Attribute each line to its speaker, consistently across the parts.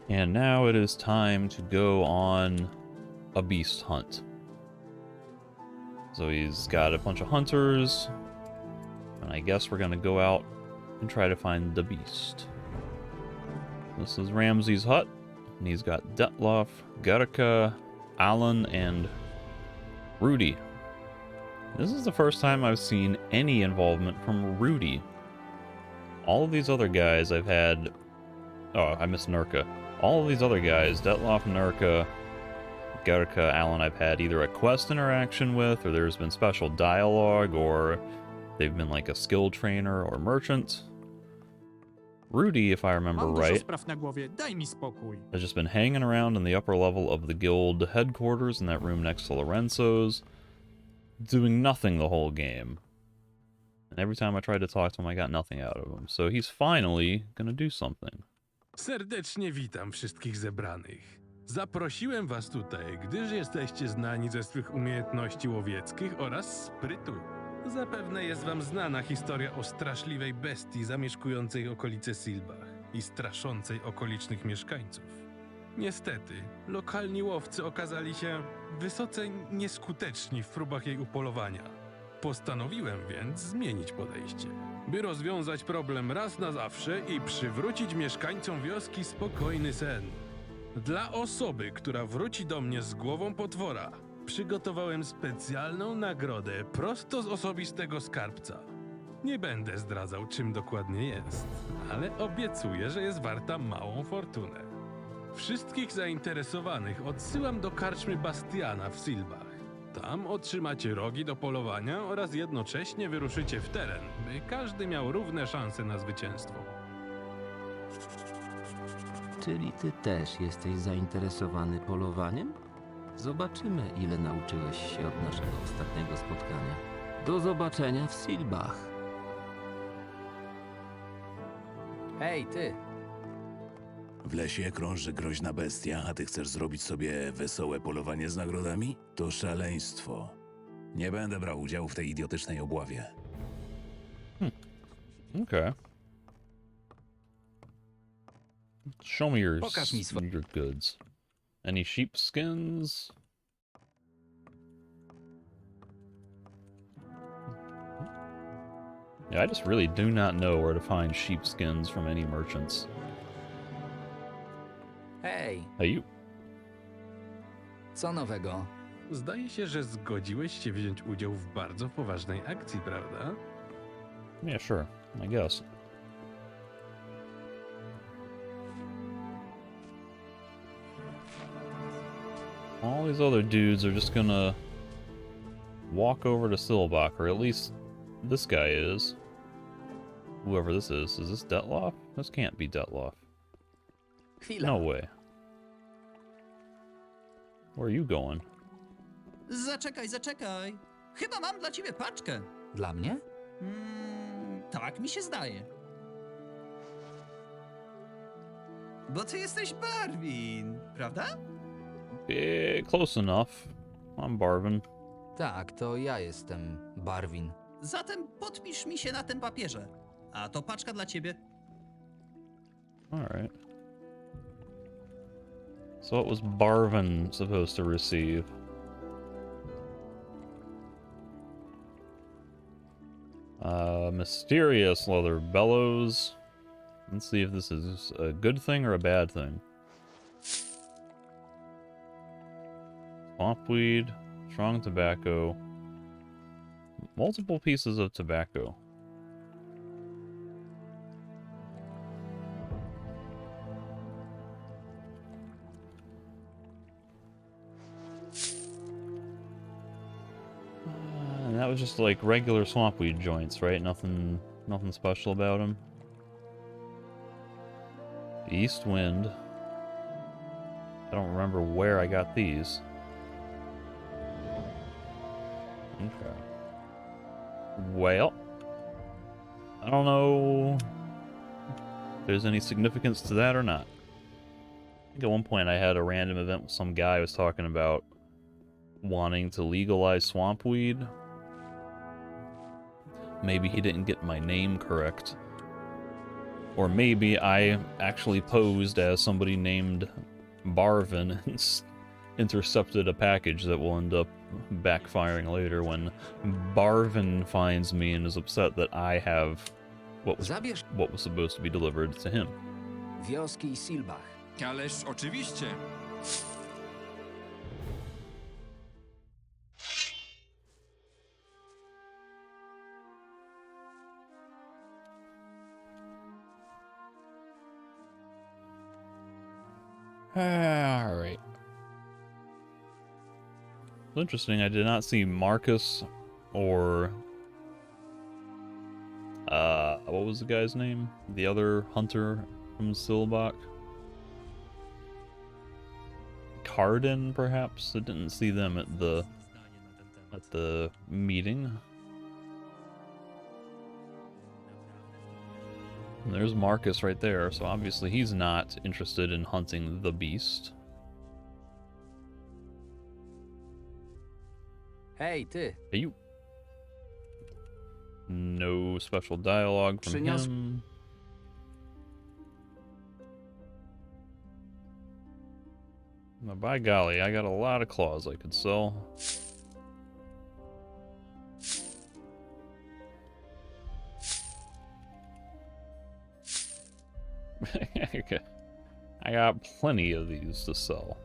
Speaker 1: And now it is time to go on a beast hunt. So he's got a bunch of hunters, and I guess we're gonna go out and try to find the beast. This is Ramsey's hut, and he's got Detloff, Gerka, Alan, and Rudy. This is the first time I've seen any involvement from Rudy. All of these other guys I've had... Oh, I missed Nurka. All of these other guys, Detloff, Nurka, Gerka, Alan, I've had either a quest interaction with, or there's been special dialogue, or they've been like a skill trainer or merchant. Rudy, if I remember right, has just been hanging around in the upper level of the guild headquarters in that room next to Lorenzo's, doing nothing the whole game. And every time I tried to talk to him, I got nothing out of him. So he's finally gonna do something.
Speaker 2: Serdecznie witam wszystkich zebranych. Zaprosiłem was tutaj, gdyż jesteście znani ze swych umiejętności łowieckich oraz sprytu. Zapewne jest wam znana historia o straszliwej bestii zamieszkującej okolice Silbach i straszącej okolicznych mieszkańców. Niestety, lokalni łowcy okazali się wysoce nieskuteczni w próbach jej upolowania. Postanowiłem więc zmienić podejście, by rozwiązać problem raz na zawsze i przywrócić mieszkańcom wioski spokojny sen. Dla osoby, która wróci do mnie z głową potwora, przygotowałem specjalną nagrodę prosto z osobistego skarbca. Nie będę zdradzał, czym dokładnie jest, ale obiecuję, że jest warta małą fortunę. Wszystkich zainteresowanych odsyłam do karczmy Bastiana w Silbach. Tam otrzymacie rogi do polowania oraz jednocześnie wyruszycie w teren, by każdy miał równe szanse na zwycięstwo.
Speaker 3: Czyli ty też jesteś zainteresowany polowaniem? Zobaczymy, ile nauczyłeś się od naszego ostatniego spotkania. Do zobaczenia w Silbach.
Speaker 4: Hej, ty!
Speaker 5: W lesie krąży groźna bestia, a ty chcesz zrobić sobie wesołe polowanie z nagrodami? To szaleństwo. Nie będę brał udziału w tej idiotycznej obławie.
Speaker 1: Okay. Show me your,
Speaker 4: Pokaż mi
Speaker 1: your goods. Any sheepskins? Yeah, I just really do not know where to find sheepskins from any merchants.
Speaker 4: Hej,
Speaker 1: Hey, you.
Speaker 4: co nowego?
Speaker 2: Zdaje się, że zgodziłeś się wziąć udział w bardzo poważnej akcji, prawda?
Speaker 1: Yeah, sure. I guess. All these other dudes are just gonna walk over to Silbach, or at least this guy is. Whoever this is. Is this Detloff? This can't be Detloff.
Speaker 4: Chwila.
Speaker 1: No way. Where are you going?
Speaker 6: Zaczekaj, zaczekaj. Chyba mam dla ciebie paczkę.
Speaker 4: Dla mnie?
Speaker 6: Tak mi się zdaje. Bo ty jesteś Barwin, prawda?
Speaker 1: Yeah, close enough. I'm Barvin.
Speaker 4: Tak, to ja jestem Barwin.
Speaker 6: Zatem podpisz mi się na tym papierze. A to paczka dla ciebie.
Speaker 1: Alright. So what was Barvin supposed to receive? Mysterious leather bellows. Let's see if this is a good thing or a bad thing. Swampweed, strong tobacco, multiple pieces of tobacco. And that was just like regular swampweed joints, right? Nothing special about them. East wind. I don't remember where I got these. Okay. Well, I don't know if there's any significance to that or not. I think at one point I had a random event with some guy who was talking about wanting to legalize swampweed. Maybe he didn't get my name correct. Or maybe I actually posed as somebody named Barvin and intercepted a package that will end up backfiring later when Barvin finds me and is upset that I have what was
Speaker 4: Zabierz
Speaker 1: supposed to be delivered to him.
Speaker 4: wioski Silbach.
Speaker 7: Ależ oczywiście.
Speaker 1: Alright. Interesting, I did not see Marcus or what was the guy's name? The other hunter from Silbach? Cardin, perhaps? I didn't see them at the meeting. And there's Marcus right there, so obviously he's not interested in hunting the beast.
Speaker 4: Hej, ty!
Speaker 1: Hey, you. No special dialogue from him. Now, by golly, I got a lot of claws I could sell. Okay. I got plenty of these to sell.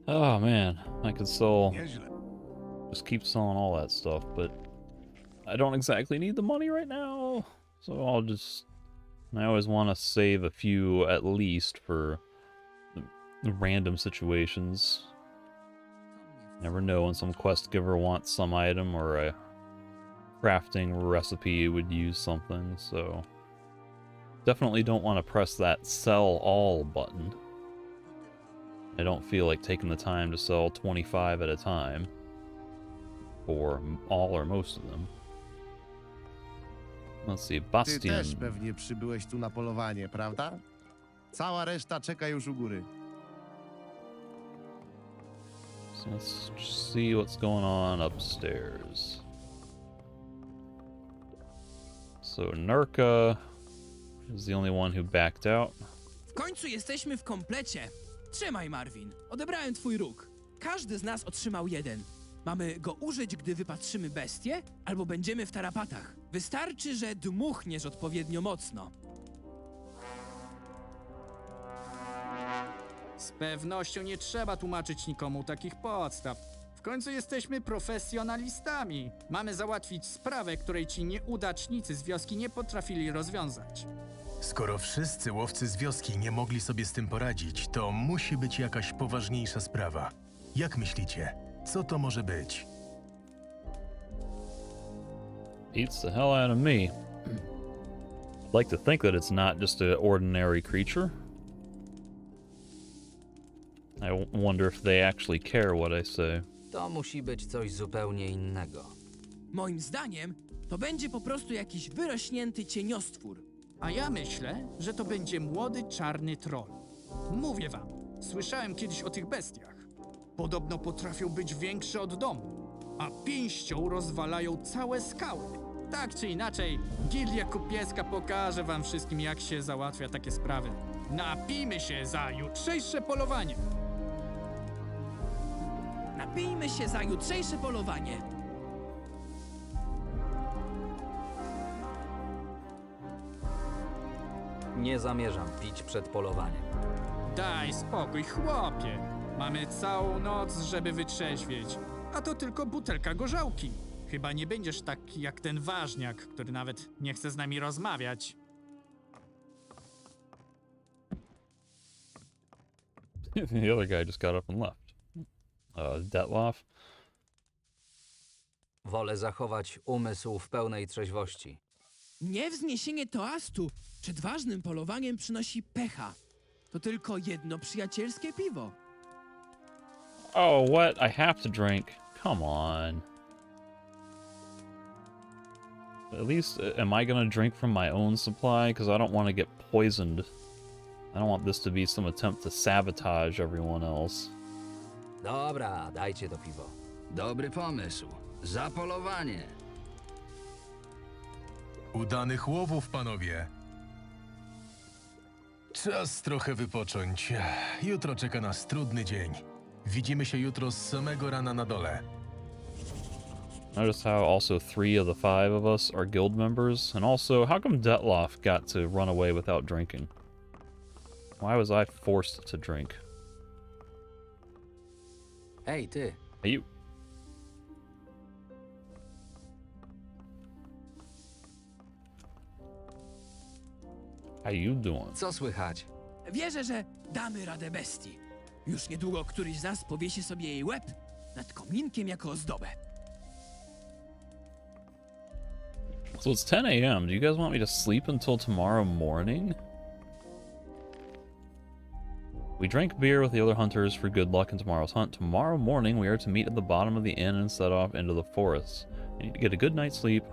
Speaker 1: Oh man, I could sell, just keep selling all that stuff, but I don't exactly need the money right now, so I always want to save a few at least for the random situations. Never know when some quest giver wants some item or a crafting recipe would use something, so definitely don't want to press that sell all button. I don't feel like taking the time to sell 25 at a time for all or most of them. Let's see,
Speaker 8: Ty
Speaker 1: Bastian.
Speaker 8: też pewnie przybyłeś tu na polowanie, prawda? Cała reszta czeka już u góry.
Speaker 1: So let's see what's going on upstairs. So Nurka is the only one who backed out.
Speaker 9: W końcu jesteśmy w komplecie. Trzymaj, Marvin. Odebrałem twój róg. Każdy z nas otrzymał jeden. Mamy go użyć, gdy wypatrzymy bestię, albo będziemy w tarapatach. Wystarczy, że dmuchniesz odpowiednio mocno.
Speaker 10: Z pewnością nie trzeba tłumaczyć nikomu takich podstaw. W końcu jesteśmy profesjonalistami. Mamy załatwić sprawę, której ci nieudacznicy z wioski nie potrafili rozwiązać.
Speaker 11: Skoro wszyscy łowcy z wioski nie mogli sobie z tym poradzić, to musi być jakaś poważniejsza sprawa. Jak myślicie? Co to może być?
Speaker 1: Eats the hell out of me. I'd like to think that it's not just an ordinary creature. I wonder if they actually care what I say.
Speaker 4: To musi być coś zupełnie innego.
Speaker 9: Moim zdaniem, to będzie po prostu jakiś wyrośnięty cieniostwór.
Speaker 10: A ja myślę, że to będzie młody czarny troll. Mówię wam, słyszałem kiedyś o tych bestiach. Podobno potrafią być większe od domu, a pięścią rozwalają całe skały. Tak czy inaczej, gildia kupiecka pokaże wam wszystkim, jak się załatwia takie sprawy. Napijmy się za jutrzejsze polowanie.
Speaker 9: Napijmy się za jutrzejsze polowanie.
Speaker 4: Nie zamierzam pić przed polowaniem.
Speaker 10: Daj spokój, chłopie. Mamy całą noc, żeby wytrzeźwieć. A to tylko butelka gorzałki. Chyba nie będziesz taki jak ten ważniak, który nawet nie chce z nami rozmawiać.
Speaker 1: The other guy just got up and left. Detloff?
Speaker 4: Wolę zachować umysł w pełnej trzeźwości.
Speaker 9: Niewzniesienie toastu przed ważnym polowaniem przynosi pecha. To tylko jedno przyjacielskie piwo.
Speaker 1: Oh, what? I have to drink. Come on. At least, am I gonna drink from my own supply? Because I don't want to get poisoned. I don't want this to be some attempt to sabotage everyone else.
Speaker 4: Dobra, dajcie to piwo.
Speaker 6: Dobry pomysł. Za polowanie.
Speaker 11: Udanych łowów, panowie. Czas trochę wypocząć. Jutro czeka nas trudny dzień. Widzimy się jutro z samego rana na dole.
Speaker 1: Notice how also 3 of the 5 of us are guild members, and also how come Detloff got to run away without drinking? Why was I forced to drink?
Speaker 4: Hej, ty.
Speaker 1: Hey, you. How you doing?
Speaker 4: Co słychać?
Speaker 9: Wierzę, że damy radę bestii. Już niedługo któryś z nas powiesi sobie jej łeb nad kominkiem jako ozdobę.
Speaker 1: So it's 10 a.m. Do you guys want me to sleep until tomorrow morning? We drank beer with the other hunters for good luck in tomorrow's hunt. Tomorrow morning we are to meet at the bottom of the inn and set off into the forest. I need to get a good night's sleep.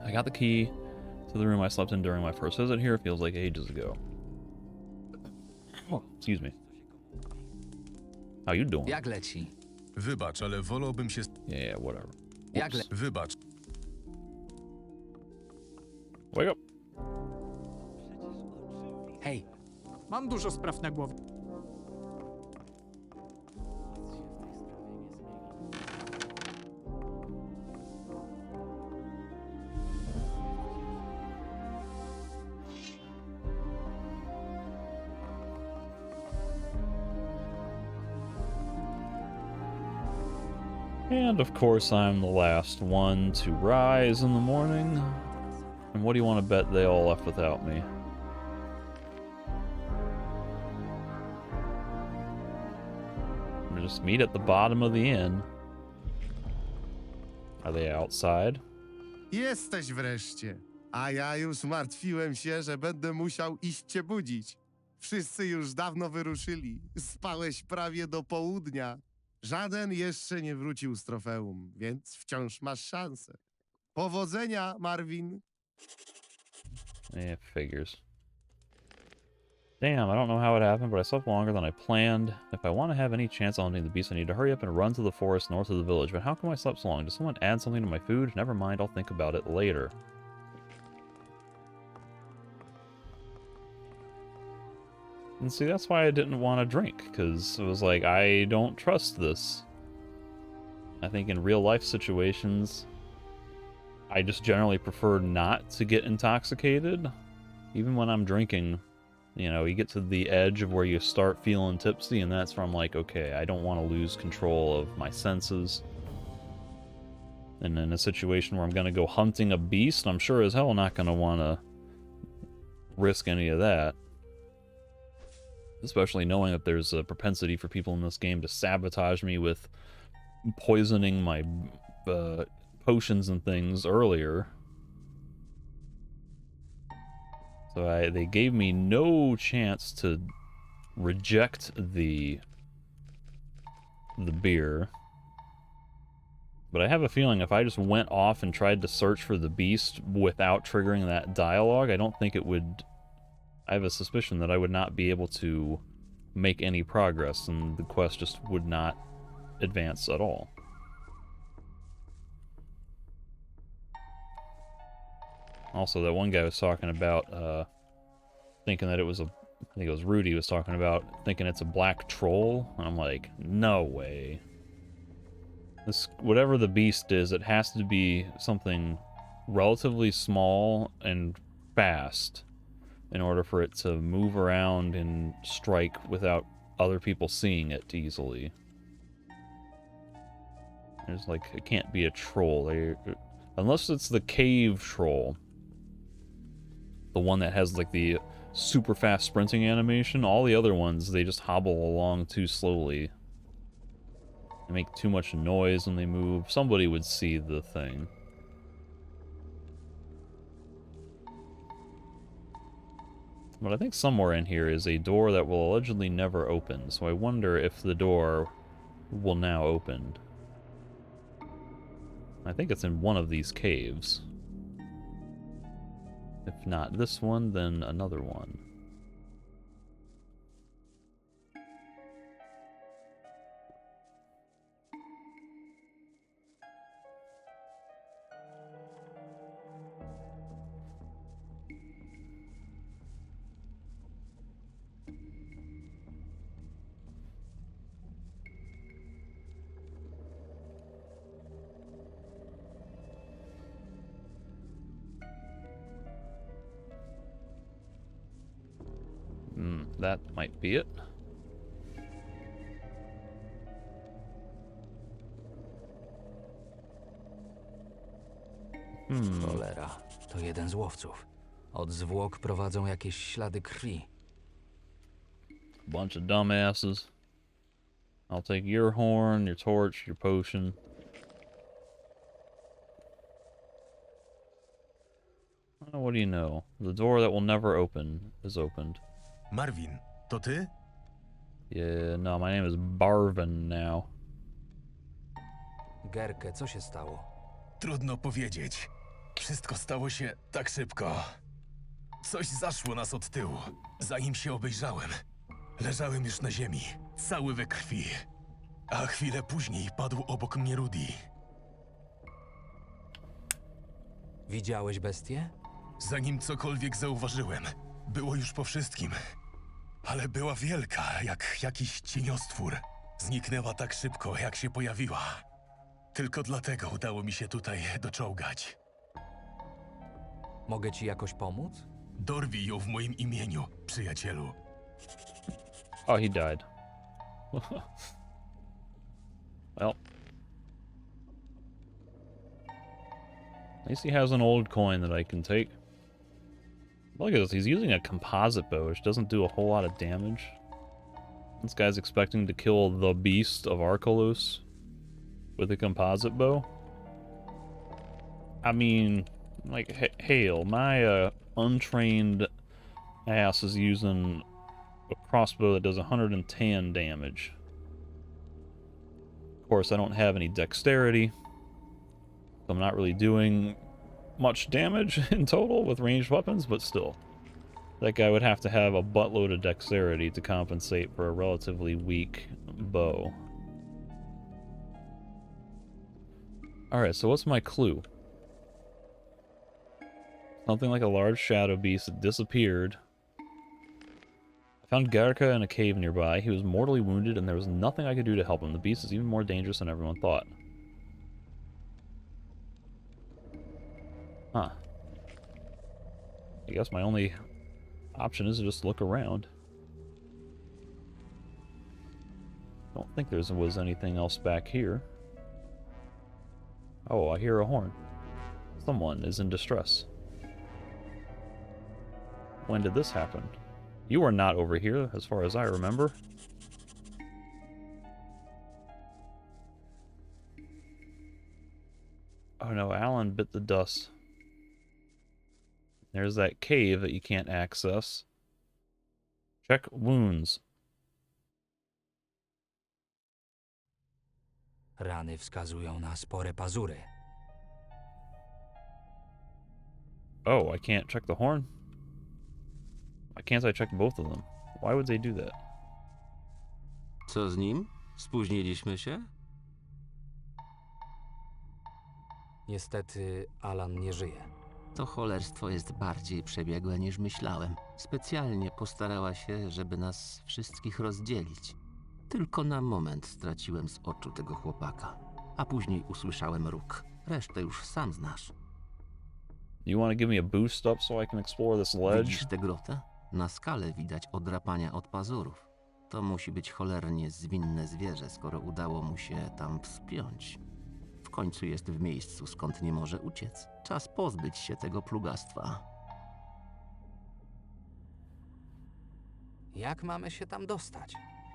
Speaker 1: I got the key to the room I slept in during my first visit here. It feels like ages ago. Oh, excuse me. How you doing?
Speaker 4: Jak leci?
Speaker 11: Wybacz, ale wolałbym się...
Speaker 1: Yeah, whatever.
Speaker 4: Jak
Speaker 1: Whoops.
Speaker 11: Wybacz.
Speaker 1: Wake up.
Speaker 4: Hej,
Speaker 10: Mam dużo spraw na głowie.
Speaker 1: And of course I'm the last one to rise in the morning. And what do you want to bet they all left without me? Just meet at the bottom of the inn. Are they outside?
Speaker 8: Jesteś wreszcie. A ja już martwiłem się, że będę musiał iść cię budzić. Wszyscy już dawno wyruszyli. Spałeś prawie do południa. Żaden jeszcze nie wrócił z trofeum, więc wciąż masz szansę. Powodzenia, Marvin.
Speaker 1: Yeah, figures. Damn, I don't know how it happened, but I slept longer than I planned. If I want to have any chance of hunting the beast, I need to hurry up and run to the forest north of the village. But how come I slept so long? Did someone add something to my food? Never mind, I'll think about it later. And see, that's why I didn't want to drink, because it was like, I don't trust this. I think in real life situations, I just generally prefer not to get intoxicated. Even when I'm drinking, you know, you get to the edge of where you start feeling tipsy, and that's where I'm like, okay, I don't want to lose control of my senses. And in a situation where I'm going to go hunting a beast, I'm sure as hell not going to want to risk any of that. Especially knowing that there's a propensity for people in this game to sabotage me with poisoning my potions and things earlier. So they gave me no chance to reject the beer. But I have a feeling if I just went off and tried to search for the beast without triggering that dialogue, I don't think it would... I have a suspicion that I would not be able to make any progress, and the quest just would not advance at all. Also, that one guy was talking about thinking that it was a... I think it was Rudy was talking about thinking it's a black troll, and I'm like, no way. This, whatever the beast is, it has to be something relatively small and fast in order for it to move around and strike without other people seeing it easily. There's like, it can't be a troll. Unless it's the cave troll. The one that has like the super fast sprinting animation. All the other ones, they just hobble along too slowly. They make too much noise when they move. Somebody would see the thing. But I think somewhere in here is a door that will allegedly never open, so I wonder if the door will now open. I think it's in one of these caves. If not this one, then another one. That might be it.
Speaker 4: Cholera, to jeden z łowców. Od zwłok prowadzą jakieś ślady krwi.
Speaker 1: Bunch of dumbasses. I'll take your horn, your torch, your potion. Oh, what do you know? The door that will never open is opened.
Speaker 11: Marvin, to ty?
Speaker 1: Yeah, no, my name is Barvin now.
Speaker 4: Gerke, co się stało?
Speaker 11: Trudno powiedzieć. Wszystko stało się tak szybko. Coś zaszło nas od tyłu. Zanim się obejrzałem, leżałem już na ziemi, cały we krwi. A chwilę później padł obok mnie Rudy.
Speaker 4: Widziałeś bestię?
Speaker 11: Zanim cokolwiek zauważyłem, było już po wszystkim. Ale była wielka, jak jakiś cieniostwór. Zniknęła tak szybko, jak się pojawiła. Tylko dlatego udało mi się tutaj doczołgać.
Speaker 4: Mogę ci jakoś pomóc?
Speaker 11: Dorwij ją w moim imieniu, przyjacielu.
Speaker 1: Oh, he died. Well. At least he has an old coin that I can take. Look at this, he's using a composite bow, which doesn't do a whole lot of damage. This guy's expecting to kill the beast of Archolos with a composite bow. I mean, like, hell, my untrained ass is using a crossbow that does 110 damage. Of course, I don't have any dexterity, so I'm not really doing much damage in total with ranged weapons, but still. That guy would have to have a buttload of dexterity to compensate for a relatively weak bow. Alright, so what's my clue? Something like a large shadow beast that disappeared. I found Garka in a cave nearby. He was mortally wounded, and there was nothing I could do to help him. The beast is even more dangerous than everyone thought. Huh. I guess my only option is to just look around. Don't think there was anything else back here. Oh, I hear a horn. Someone is in distress. When did this happen? You are not over here, as far as I remember. Oh no, Alan bit the dust. There's that cave that you can't access. Check wounds.
Speaker 4: Rany wskazują na spore pazury.
Speaker 1: Oh, I can't check the horn? Why can't I check both of them? Why would they do that?
Speaker 3: Co z nim? Spóźniliśmy się?
Speaker 4: Niestety Alan nie żyje.
Speaker 3: To cholerstwo jest bardziej przebiegłe niż myślałem. Specjalnie postarała się, żeby nas wszystkich rozdzielić. Tylko na moment straciłem z oczu tego chłopaka, a później usłyszałem róg. Resztę już sam znasz.
Speaker 1: You want to give me a boost up so I can explore this ledge?
Speaker 3: Widzisz tę grotę? Na skale widać odrapania od pazurów. To musi być cholernie zwinne zwierzę, skoro udało mu się tam wspiąć. W końcu jest w miejscu, skąd nie może uciec. Czas pozbyć się tego plugastwa.
Speaker 4: Jak mamy się tam dostać?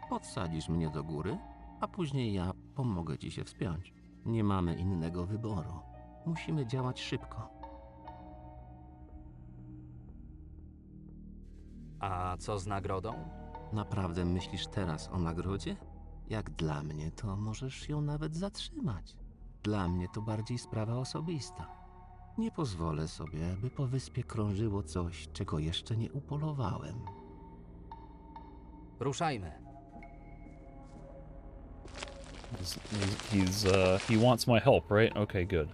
Speaker 3: Podsadzisz mnie do góry, a później ja pomogę ci się wspiąć. Nie mamy innego wyboru. Musimy działać szybko.
Speaker 4: A co z nagrodą?
Speaker 3: Naprawdę myślisz teraz o nagrodzie? Jak dla mnie, to możesz ją nawet zatrzymać. Dla mnie to bardziej sprawa osobista. Nie pozwolę sobie, by po wyspie krążyło coś, czego jeszcze nie upolowałem.
Speaker 4: Ruszajmy.
Speaker 1: He wants my help, right? Okay, good.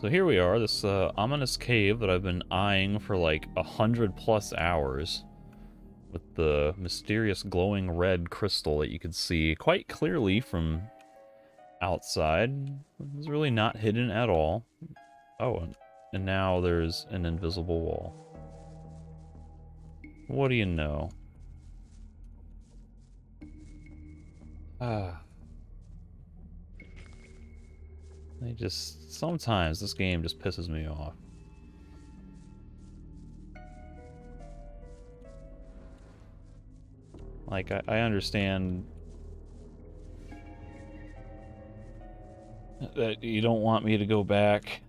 Speaker 1: So here we are, this ominous cave that I've been eyeing for like 100+ hours, with the mysterious glowing red crystal that you could see quite clearly from outside. It's really not hidden at all. Oh, and now there's an invisible wall. What do you know? Sometimes this game just pisses me off. Like, I understand that you don't want me to go back,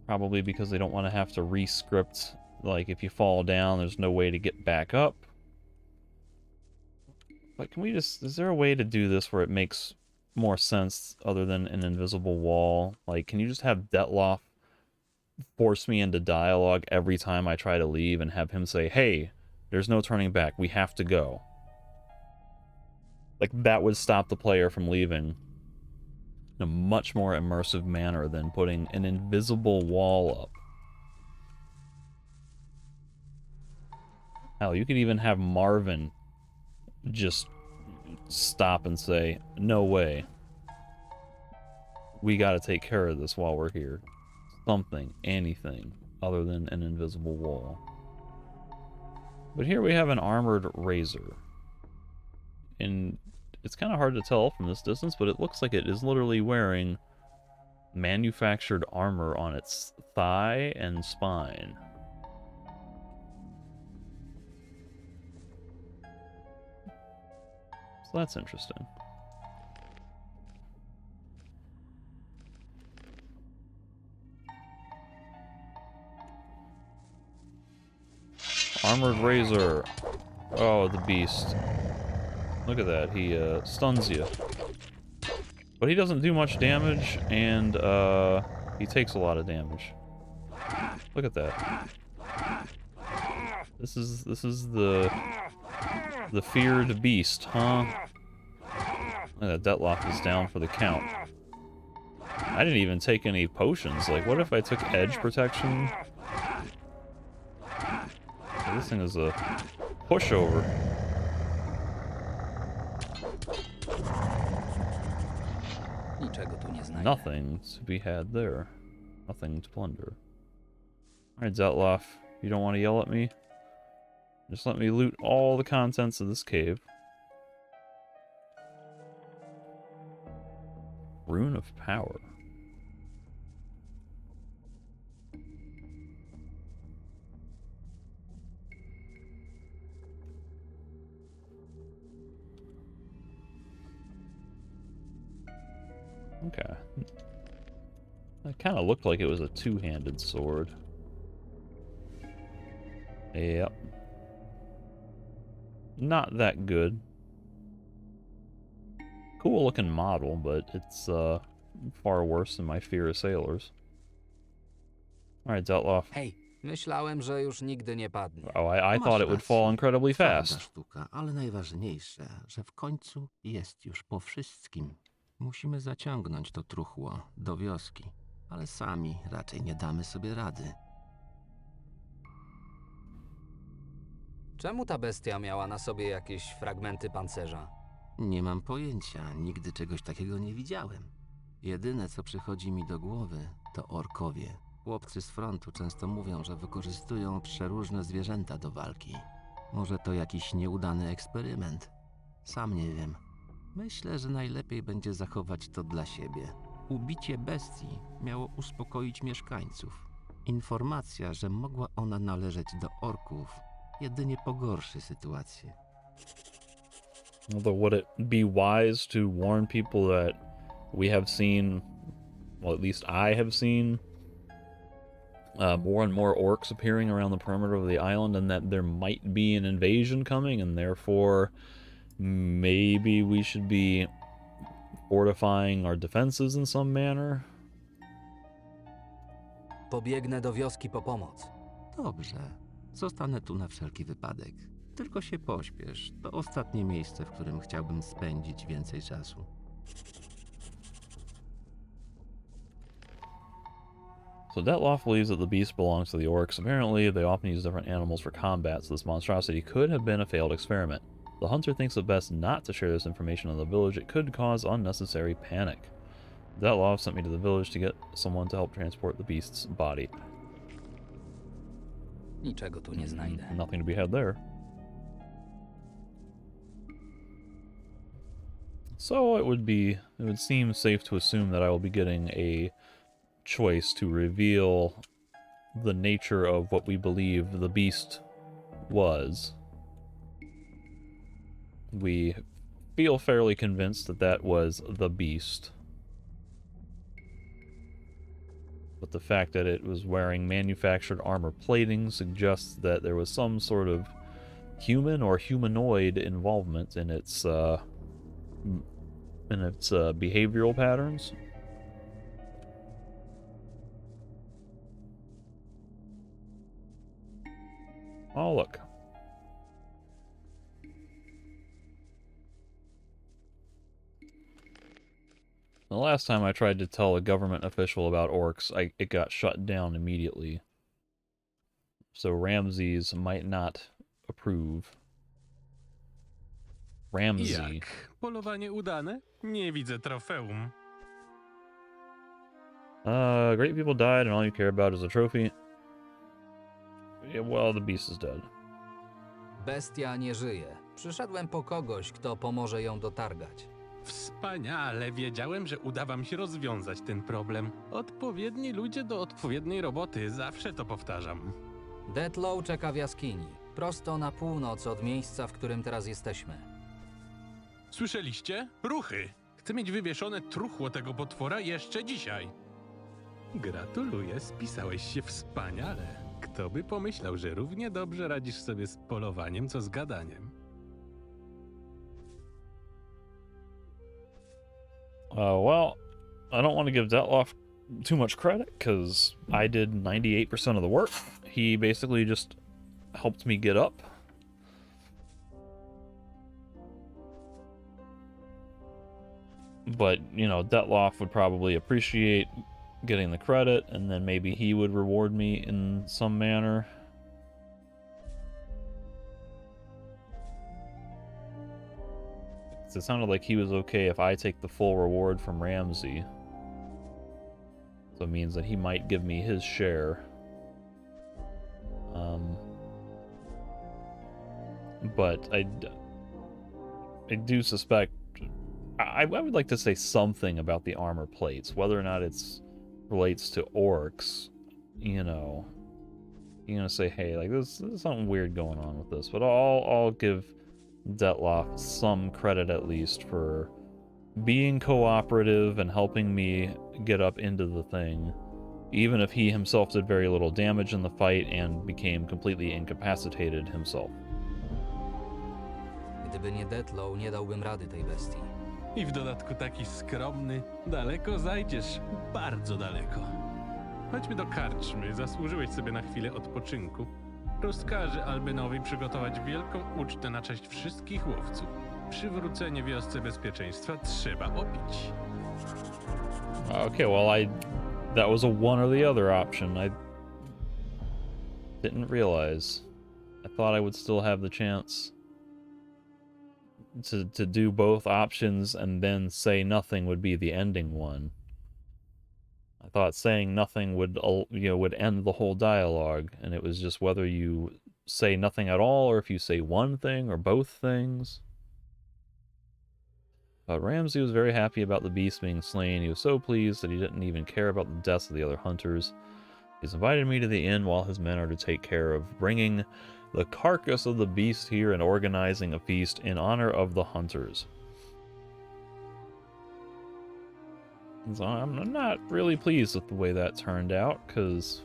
Speaker 1: probably because they don't want to have to re-script, like, if you fall down, there's no way to get back up. But can we just, is there a way to do this where it makes more sense other than an invisible wall? Like, can you just have Detloff force me into dialogue every time I try to leave and have him say, hey, there's no turning back, we have to go? Like, that would stop the player from leaving in a much more immersive manner than putting an invisible wall up. Hell, you could even have Marvin just stop and say, no way. We gotta take care of this while we're here. Something, anything, other than an invisible wall. But here we have an armored razor. And it's kind of hard to tell from this distance, but it looks like it is literally wearing manufactured armor on its thigh and spine. So that's interesting. Armored razor. Oh, the beast. Look at that. He stuns you. But he doesn't do much damage, and he takes a lot of damage. Look at that. This is the feared beast, huh? Look at that, Detloff is down for the count. I didn't even take any potions. Like, what if I took edge protection? This thing is a pushover. Nothing to be had there. Nothing to plunder. Alright, Detloff, you don't want to yell at me? Just let me loot all the contents of this cave. Rune of Power. Okay. That kind of looked like it was a two-handed sword. Yep. Not that good. Cool looking model, but it's far worse than my fear of sailors. Alright, Detloff.
Speaker 4: Hej, myślałem, że już nigdy nie padnie.
Speaker 1: Oh, I thought it would fall incredibly fast.
Speaker 3: Sztuka, ale najważniejsze, że w końcu jest już po wszystkim. Musimy zaciągnąć to truchło do wioski, ale sami raczej nie damy sobie rady.
Speaker 4: Czemu ta bestia miała na sobie jakieś fragmenty pancerza?
Speaker 3: Nie mam pojęcia, nigdy czegoś takiego nie widziałem. Jedyne, co przychodzi mi do głowy, to orkowie. Chłopcy z frontu często mówią, że wykorzystują przeróżne zwierzęta do walki. Może to jakiś nieudany eksperyment? Sam nie wiem. Myślę, że najlepiej będzie zachować to dla siebie. Ubicie bestii miało uspokoić mieszkańców. Informacja, że mogła ona należeć do orków, jedynie pogorszy sytuację.
Speaker 1: Although, would it be wise to warn people that we have seen, well, at least I have seen, more and more orcs appearing around the perimeter of the island, and that there might be an invasion coming, and therefore maybe we should be fortifying our defenses in some manner.
Speaker 4: Pobiegnę do wioski po pomoc.
Speaker 3: Dobrze. Zostanę tu na wszelki wypadek. Tylko się pośpiesz. To ostatnie miejsce, w którym chciałbym spędzić więcej czasu.
Speaker 1: So Detloff believes that the beast belongs to the orcs. Apparently, they often use different animals for combat, so this monstrosity could have been a failed experiment. The hunter thinks it best not to share this information in the village. It could cause unnecessary panic. Detloff sent me to the village to get someone to help transport the beast's body.
Speaker 4: Niczego tu nie znajdę.
Speaker 1: Nothing to be had there. So it would seem safe to assume that I will be getting a choice to reveal the nature of what we believe the beast was. We feel fairly convinced that that was the beast. But the fact that it was wearing manufactured armor plating suggests that there was some sort of human or humanoid involvement in its behavioral patterns. Oh, look. The last time I tried to tell a government official about orcs, it got shut down immediately. So Ramses might not approve. Ramsey.
Speaker 2: Jak? Polowanie udane? Nie widzę trofeum.
Speaker 1: Great people died and all you care about is a trophy. Yeah, well, the beast is dead.
Speaker 4: Bestia nie żyje. Przyszedłem po kogoś, kto pomoże ją dotargać.
Speaker 2: Wspaniale, wiedziałem, że uda wam się rozwiązać ten problem. Odpowiedni ludzie do odpowiedniej roboty, zawsze to powtarzam.
Speaker 4: Detlow czeka w jaskini, prosto na północ od miejsca, w którym teraz jesteśmy.
Speaker 2: Słyszeliście? Ruchy! Chcę mieć wywieszone truchło tego potwora jeszcze dzisiaj. Gratuluję, spisałeś się wspaniale. Kto by pomyślał, że równie dobrze radzisz sobie z polowaniem, co z gadaniem?
Speaker 1: Well, I don't want to give Detloff too much credit, because I did 98% of the work. He basically just helped me get up. But, you know, Detloff would probably appreciate getting the credit, and then maybe he would reward me in some manner. It sounded like he was okay if I take the full reward from Ramsey. So it means that he might give me his share. But I do suspect... I would like to say something about the armor plates, whether or not it's relates to orcs. You know, you're gonna say, hey, like there's something weird going on with this, but I'll give Detloff some credit at least for being cooperative and helping me get up into the thing, even if he himself did very little damage in the fight and became completely incapacitated himself.
Speaker 4: Gdyby nie Detlow, nie dałbym rady tej bestii.
Speaker 2: I w dodatku taki skromny. Daleko zajdziesz, bardzo daleko. Chodźmy do karczmy, zasłużyłeś sobie na chwilę odpoczynku. Rozkażę Albenowi przygotować wielką ucztę na cześć wszystkich łowców. Przywrócenie wiosce bezpieczeństwa trzeba opić.
Speaker 1: Okay, well, that was a one or the other option. I didn't realize. I thought I would still have the chance to do both options, and then say nothing would be the ending one. I thought saying nothing would end the whole dialogue, and it was just whether you say nothing at all or if you say one thing or both things. But Ramsey was very happy about the beast being slain. He was so pleased that he didn't even care about the deaths of the other hunters. He's invited me to the inn while his men are to take care of bringing the carcass of the beast here and organizing a feast in honor of the hunters. So I'm not really pleased with the way that turned out, because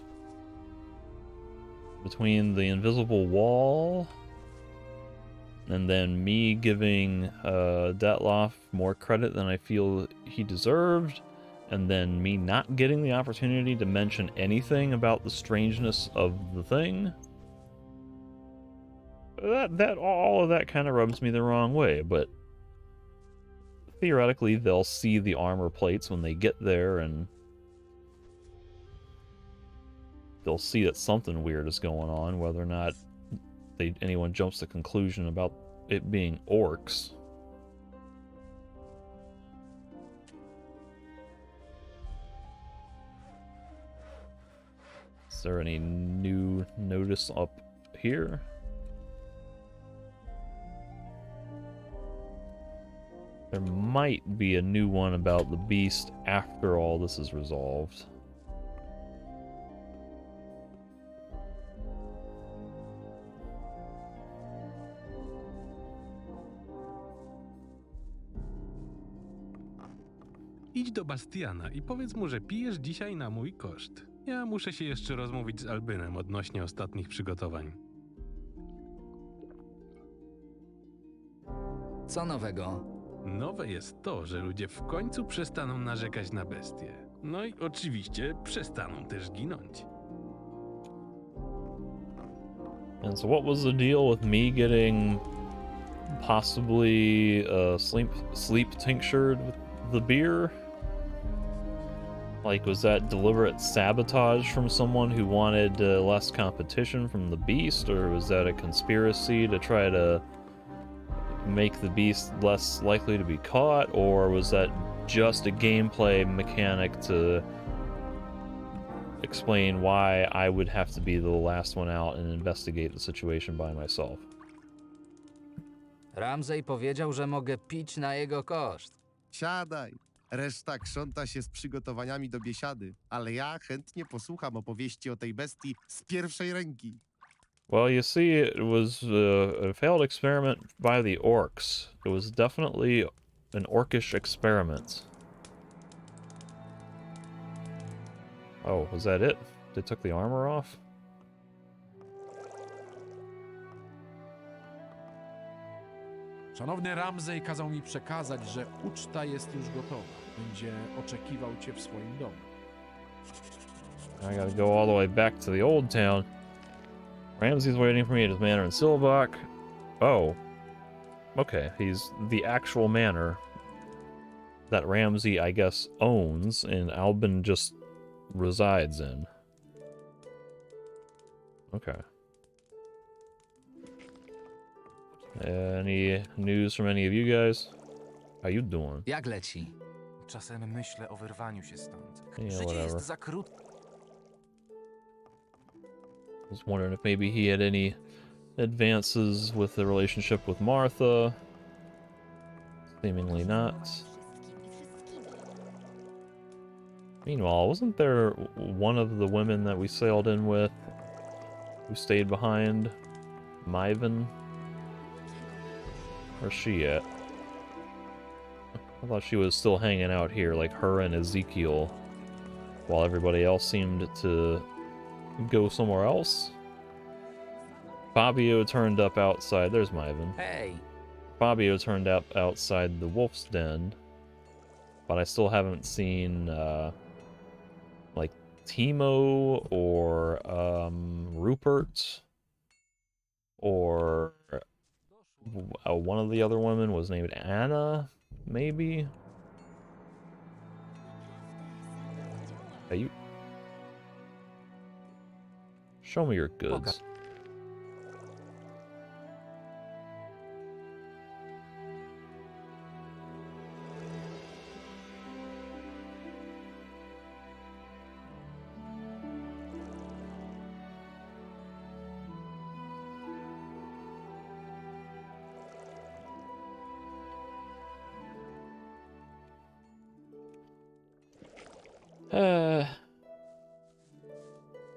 Speaker 1: between the invisible wall and then me giving Detloff more credit than I feel he deserved, and then me not getting the opportunity to mention anything about the strangeness of the thing. All of that kind of rubs me the wrong way, but theoretically they'll see the armor plates when they get there, and they'll see that something weird is going on, whether or not anyone jumps to conclusion about it being orcs. Is there any new notice up here? There might be a new one about the beast after all this is resolved.
Speaker 2: Idź do Bastiana i powiedz mu, że pijesz dzisiaj na mój koszt. Ja muszę się jeszcze rozmówić z Albynem odnośnie ostatnich przygotowań.
Speaker 4: Co nowego?
Speaker 2: Nowe jest to, że ludzie w końcu przestaną narzekać na bestie. No i oczywiście przestaną też ginąć.
Speaker 1: And so what was the deal with me getting possibly sleep tinctured with the beer? Like, was that deliberate sabotage from someone who wanted less competition from the beast, or was that a conspiracy to try to make the beast less likely to be caught, or was that just a gameplay mechanic to explain why I would have to be the last one out and investigate the situation by myself?
Speaker 4: Ramsay powiedział, że mogę pić na jego koszt.
Speaker 8: Siadaj. Reszta krząta się z przygotowaniami do biesiady, ale ja chętnie posłucham opowieści o tej bestii z pierwszej ręki.
Speaker 1: Well, you see, it was a failed experiment by the orcs. It was definitely an orcish experiment. Oh, was that it? They took the armor off?
Speaker 7: Szanowny Ramsay kazał mi przekazać, że uczta jest już gotowa. Będzie oczekiwał cię w swoim domu.
Speaker 1: I gotta go all the way back to the old town. Ramsay's waiting for me at his manor in Silbach. Oh. Okay, he's the actual manor that Ramsay, I guess, owns, and Albin just resides in. Okay. Any news from any of you guys? How you doing?
Speaker 4: Jak leci?
Speaker 12: Czasem myślę o wyrwaniu się stąd.
Speaker 1: Yeah,
Speaker 12: Życie
Speaker 1: whatever.
Speaker 12: jest za krótkie.
Speaker 1: I was wondering if maybe he had any advances with the relationship with Martha. Seemingly not. Meanwhile, wasn't there one of the women that we sailed in with who stayed behind? Myvan? Where's she at? I thought she was still hanging out here, like her and Ezekiel, while everybody else seemed to go somewhere else. Fabio turned up outside. There's Myvan.
Speaker 4: Hej!
Speaker 1: Fabio turned up outside the wolf's den, but I still haven't seen like Timo or Rupert or one of the other women was named Anna, maybe. Hey, you show me your goods.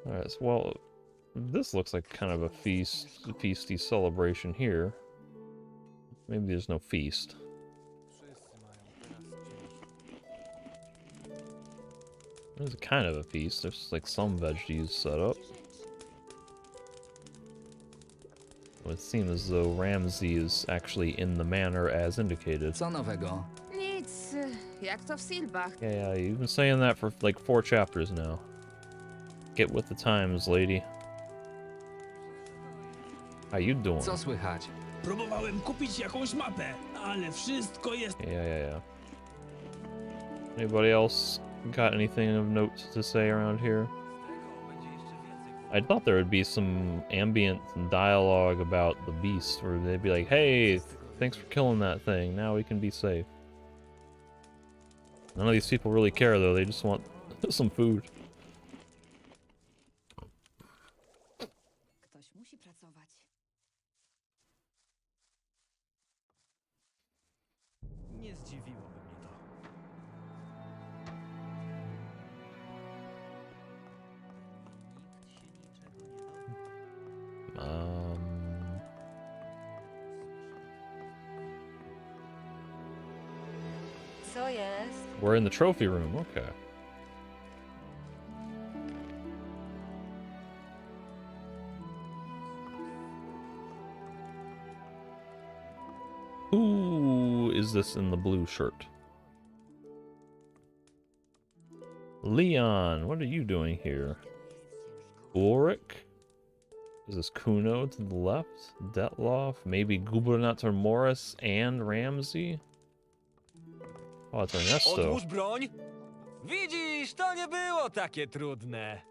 Speaker 1: Alright, so, well, this looks like kind of a feasty celebration here. Maybe there's no feast. There's kind of a feast. There's like some veggies set up. So it seems as though Ramsey is actually in the manor as indicated.
Speaker 4: Co nowego?
Speaker 13: Nic, jak to w Silbach.
Speaker 1: Yeah, you've been saying that for like 4 chapters now. Get with the times, lady. How you doing?
Speaker 4: Co słychać?
Speaker 9: Próbowałem kupić jakąś mapę, ale wszystko jest...
Speaker 1: Yeah. Anybody else got anything of note to say around here? I thought there would be some ambient dialogue about the beast, where they'd be like, hey, thanks for killing that thing, now we can be safe. None of these people really care, though, they just want some food.
Speaker 13: Ktoś musi pracować.
Speaker 12: Nie zdziwiłoby mnie to.
Speaker 13: Co jest?
Speaker 1: We're in the trophy room, okay. Who is this in the blue shirt? Leon, what are you doing here? Ulrich? Is this Kuno to the left? Detloff? Maybe Gubernator Morris and Ramsey? Oh, it's Ernesto.
Speaker 14: Odłóż broń! Widzisz, to nie było takie trudne.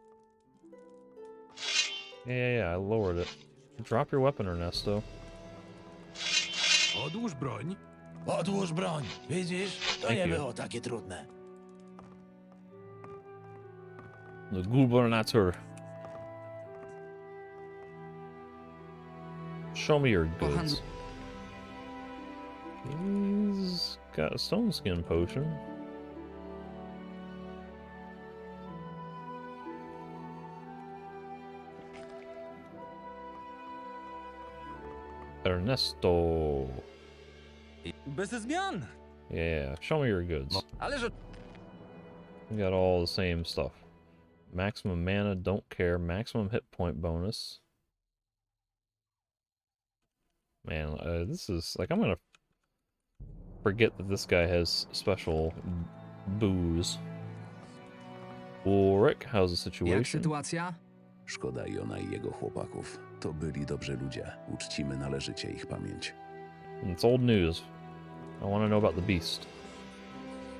Speaker 1: Yeah, I lowered it. Drop your weapon, Ernesto.
Speaker 2: Odłóż broń.
Speaker 5: Odłóż broń. Widzisz? To
Speaker 1: Thank
Speaker 5: nie
Speaker 1: you.
Speaker 5: było takie trudne.
Speaker 1: The Gubernator. Show me your goods. He's got a stone skin potion. Ernesto.
Speaker 14: Bez zmian.
Speaker 1: Yeah, show me your goods.
Speaker 14: Ale że...
Speaker 1: We got all the same stuff. Maximum mana, don't care. Maximum hit point bonus. Man, this is like, I'm gonna forget that this guy has special booze. Ulrich, how's the
Speaker 4: Jak
Speaker 1: situation?
Speaker 4: sytuacja?
Speaker 5: Szkoda Jona i jego chłopaków. To byli dobrzy ludzie. Uczcimy należycie ich pamięć.
Speaker 1: It's old news. I want to know about the beast.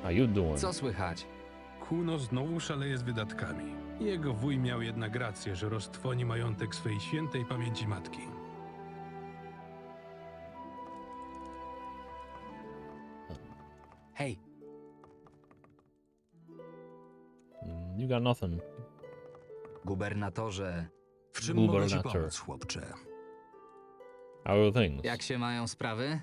Speaker 1: How you doing?
Speaker 4: Co słychać?
Speaker 2: Kuno znowu szaleje z wydatkami. Jego wuj miał jednak rację, że roztrwoni majątek swej świętej pamięci matki.
Speaker 4: Hej,
Speaker 1: You got nothing.
Speaker 4: gubernatorze,
Speaker 11: W czym mogę ci
Speaker 1: Gubernator.
Speaker 11: pomóc, chłopcze?
Speaker 1: How are things?
Speaker 4: jak się mają sprawy?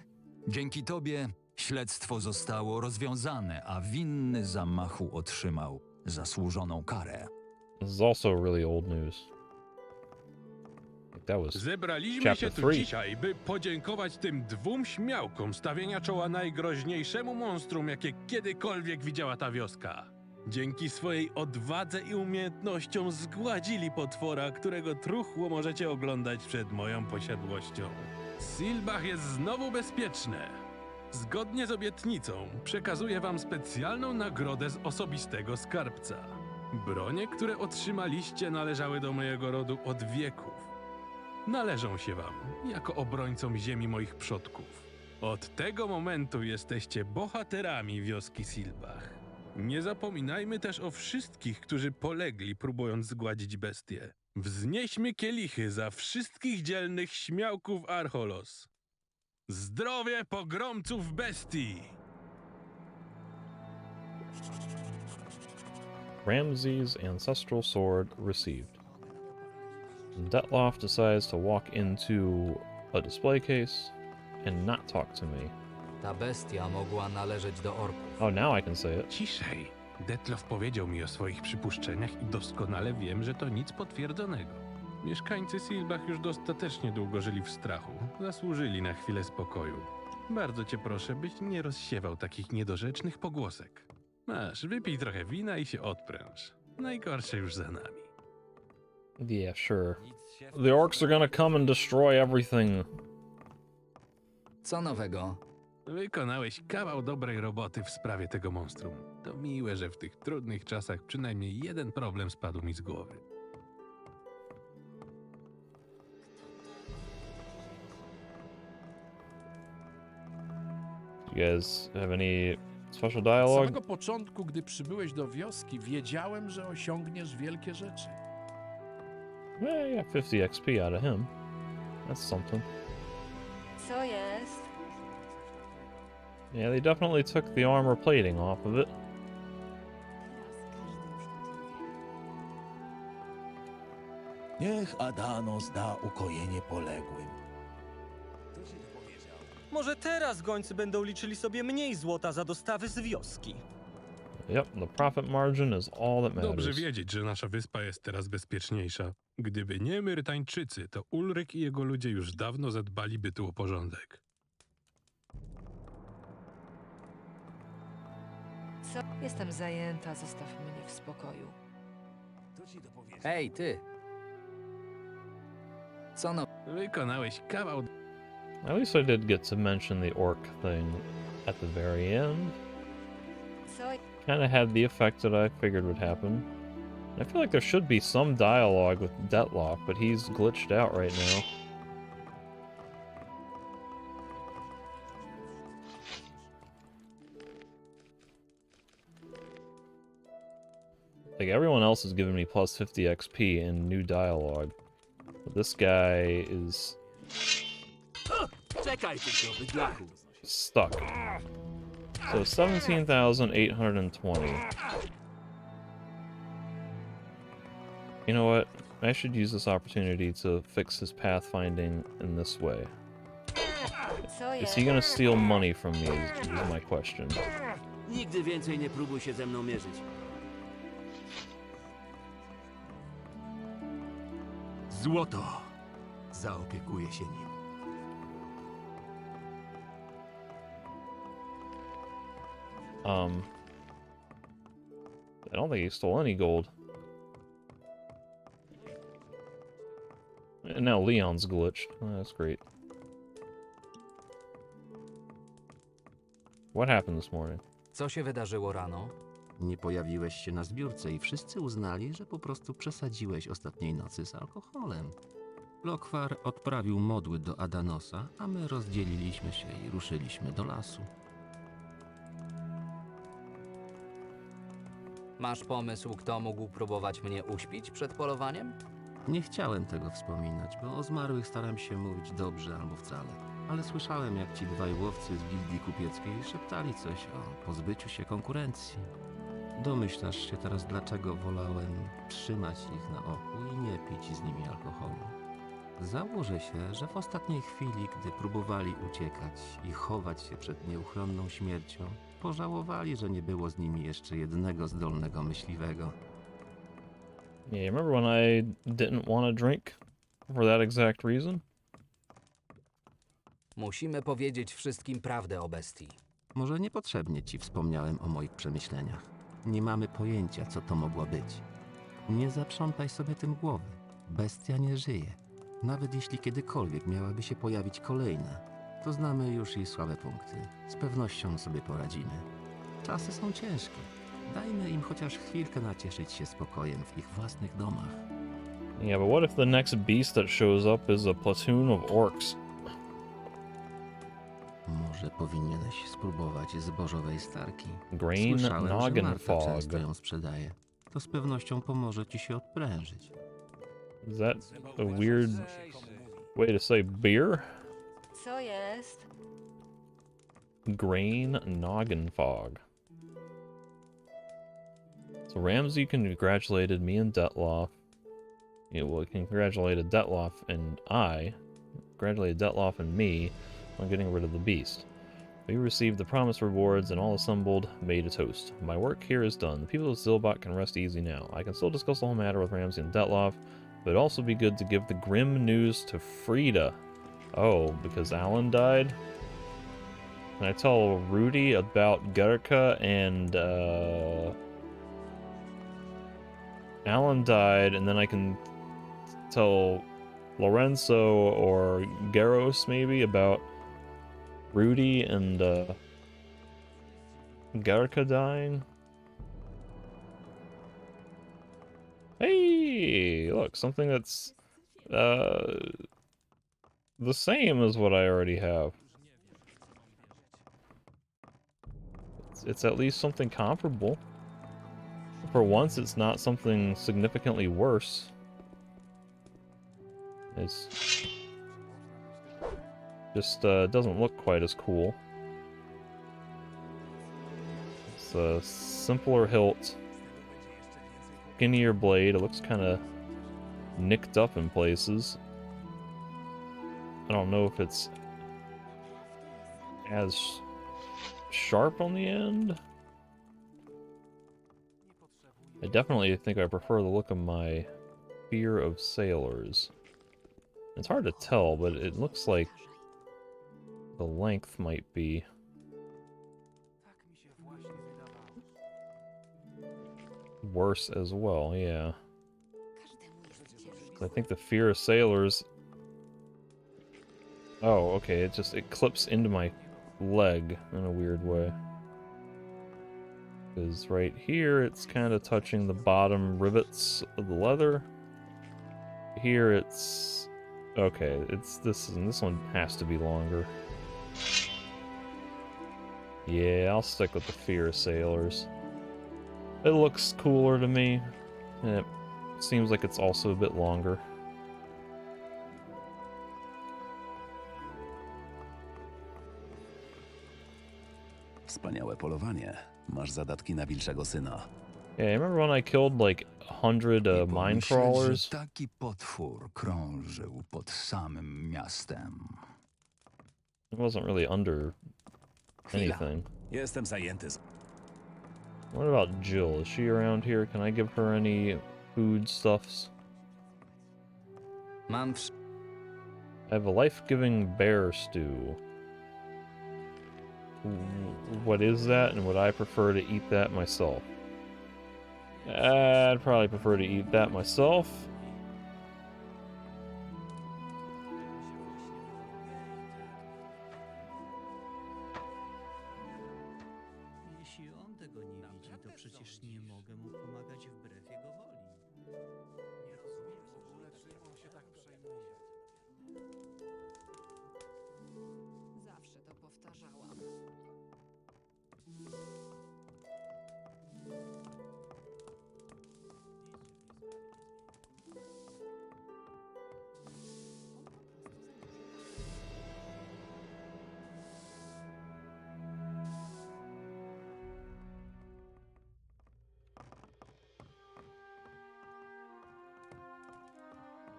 Speaker 15: Dzięki tobie śledztwo zostało rozwiązane, a winny zamachu otrzymał zasłużoną karę.
Speaker 1: This is also really old news. Like that was
Speaker 2: Zebraliśmy
Speaker 1: chapter
Speaker 2: się tu
Speaker 1: 3.
Speaker 2: dzisiaj, by podziękować tym 2 śmiałkom stawienia czoła najgroźniejszemu monstrum, jakie kiedykolwiek widziała ta wioska. Dzięki swojej odwadze i umiejętnościom zgładzili potwora, którego truchło możecie oglądać przed moją posiadłością. Silbach jest znowu bezpieczne. Zgodnie z obietnicą przekazuję wam specjalną nagrodę z osobistego skarbca. Bronie, które otrzymaliście, należały do mojego rodu od wieków. Należą się wam, jako obrońcom ziemi moich przodków. Od tego momentu jesteście bohaterami wioski Silbach. Nie zapominajmy też o wszystkich, którzy polegli, próbując zgładzić bestię. Wznieśmy kielichy za wszystkich dzielnych śmiałków Archolos. Zdrowie pogromców bestii!
Speaker 1: Ramsey's ancestral sword received. Detloff decides to walk into a display case and not talk to me.
Speaker 4: Ta bestia mogła należeć do orków.
Speaker 1: Oh, now I can say it.
Speaker 2: Ciszej. Detloff powiedział mi o swoich przypuszczeniach i doskonale wiem, że to nic potwierdzonego. Mieszkańcy Silbach już dostatecznie długo żyli w strachu. Zasłużyli na chwilę spokoju. Bardzo cię proszę, byś nie rozsiewał takich niedorzecznych pogłosek. Masz, wypij trochę wina i się odpręż. Najgorsze już za nami.
Speaker 1: Yeah, sure. The orcs are gonna come and destroy everything.
Speaker 4: Co nowego?
Speaker 2: Wykonałeś kawał dobrej roboty w sprawie tego monstrum. To miłe, że w tych trudnych czasach przynajmniej jeden problem spadł mi z głowy.
Speaker 1: You guys have any special
Speaker 7: Od
Speaker 1: dialogue?
Speaker 7: samego początku, gdy przybyłeś do wioski, wiedziałem, że osiągniesz wielkie rzeczy.
Speaker 1: Yeah, I got 50 XP out of him. That's something.
Speaker 13: Co jest?
Speaker 1: Yeah, they definitely took the armor plating off of it.
Speaker 5: Niech Adanos da ukojenie poległym.
Speaker 14: Może teraz gońcy będą liczyli sobie mniej złota za dostawy z wioski.
Speaker 1: Yep, the profit margin is all that
Speaker 2: Dobrze
Speaker 1: matters.
Speaker 2: wiedzieć, że nasza wyspa jest teraz bezpieczniejsza. Gdyby nie Myrtańczycy, to Ulryk i jego ludzie już dawno zadbaliby tu o porządek.
Speaker 13: Co? Jestem zajęta, zostaw mnie w spokoju.
Speaker 4: Hej, ty! Co no...
Speaker 2: Wykonałeś kawał...
Speaker 1: At least I did get to mention the orc thing at the very end.
Speaker 13: Co?
Speaker 1: Kind of had the effect that I figured would happen. I feel like there should be some dialogue with Detloff, but he's glitched out right now. Like, everyone else is giving me plus 50 XP and new dialogue. But this guy is stuck. So 17,820. You know what? I should use this opportunity to fix his pathfinding in this way. Is he gonna steal money from me is my question.
Speaker 16: Nigdy więcej nie próbuj się ze mną mierzyć.
Speaker 11: Złoto. Zaopiekuję się nim.
Speaker 1: I don't think he stole any gold. And now Leon's glitched. Oh, that's great. What happened this morning?
Speaker 4: Co się wydarzyło rano?
Speaker 3: Nie pojawiłeś się na zbiórce i wszyscy uznali, że po prostu przesadziłeś ostatniej nocy z alkoholem. Lokwar odprawił modły do Adanosa, a my rozdzieliliśmy się i ruszyliśmy do lasu.
Speaker 4: Masz pomysł, kto mógł próbować mnie uśpić przed polowaniem?
Speaker 3: Nie chciałem tego wspominać, bo o zmarłych staram się mówić dobrze albo wcale. Ale słyszałem, jak ci dwaj łowcy z gildii kupieckiej szeptali coś o pozbyciu się konkurencji. Domyślasz się teraz, dlaczego wolałem trzymać ich na oku i nie pić z nimi alkoholu. Założę się, że w ostatniej chwili, gdy próbowali uciekać i chować się przed nieuchronną śmiercią, pożałowali, że nie było z nimi jeszcze jednego zdolnego myśliwego.
Speaker 1: Yeah, remember when I didn't want to drink for that exact reason?
Speaker 4: Musimy powiedzieć wszystkim prawdę o bestii.
Speaker 3: Może niepotrzebnie ci wspomniałem o moich przemyśleniach. Nie mamy pojęcia, co to mogło być. Nie zaprzątaj sobie tym głowy. Bestia nie żyje. Nawet jeśli kiedykolwiek miałaby się pojawić kolejna, to znamy już jej słabe punkty. Z pewnością sobie poradzimy. Czasy są ciężkie. Dajmy im chociaż chwilkę nacieszyć się spokojem w ich własnych domach.
Speaker 1: Yeah, but what if the next beast that shows up is a platoon of orcs?
Speaker 3: Może powinieneś spróbować zbożowej starki.
Speaker 1: Green
Speaker 3: Słyszałem, że
Speaker 1: Noggin
Speaker 3: Marta
Speaker 1: Fog.
Speaker 3: często ją sprzedaje. To z pewnością pomoże ci się odprężyć.
Speaker 1: Is that a weird way to say beer?
Speaker 13: Co jest?
Speaker 1: Grain Noggin Fog. So Ramsey congratulated me and Detloff. Yeah, well, he congratulated Detloff and I. Congratulated Detloff and me on getting rid of the beast. We received the promised rewards and all assembled made a toast. My work here is done. The people of Zilbot can rest easy now. I can still discuss the whole matter with Ramsey and Detloff, but it'd also be good to give the grim news to Frida. Oh, because Alan died? Can I tell Rudy about Gerka and, Alan died, and then I can tell Lorenzo or Garros maybe about Rudy and Garca dying. Hey, look, something that's the same as what I already have. It's at least something comparable. For once, it's not something significantly worse. It's just doesn't look quite as cool. It's a simpler hilt, skinnier blade. It looks kind of nicked up in places. I don't know if it's as sharp on the end. I definitely think I prefer the look of my Fear of Sailors. It's hard to tell, but it looks like the length might be worse as well, yeah. I think the Fear of Sailors... Oh, okay, it clips into my leg in a weird way. Because right here, it's kind of touching the bottom rivets of the leather. Here, it's... Okay, this one has to be longer. Yeah, I'll stick with the Fear of Sailors. It looks cooler to me, and it seems like it's also a bit longer.
Speaker 5: Wspaniałe polowanie. Masz zadatki na wilczego syna.
Speaker 1: Yeah, I remember when I killed like 100 mine crawlers.
Speaker 15: Że taki potwór krążył pod samym miastem.
Speaker 1: It wasn't really under anything.
Speaker 5: Jestem zajęty.
Speaker 1: What about Jill? Is she around here? Can I give her any food stuffs? I have a life-giving bear stew. What is that, and would I prefer to eat that myself? I'd probably prefer to eat that myself.
Speaker 6: Jeśli on tego nie widzi, to przecież nie mogę mu pomagać wbrew jego woli. Nie rozumiem w ogóle, czym on się tak przejmuje.
Speaker 13: Zawsze to powtarzałam.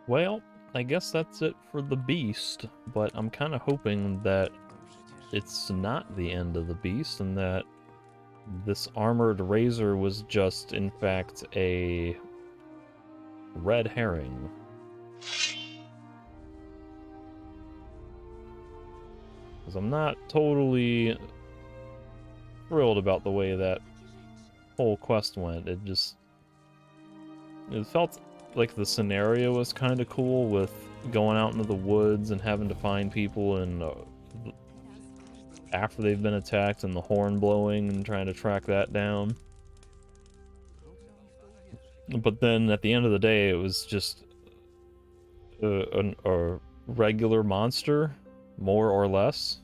Speaker 1: Well, I guess that's it for the beast, but I'm kind of hoping that it's not the end of the beast and that this armored razor was just, in fact, a red herring. Because I'm not totally thrilled about the way that whole quest went. It felt like the scenario was kind of cool with going out into the woods and having to find people and after they've been attacked and the horn blowing and trying to track that down. But then at the end of the day, it was just a regular monster, more or less,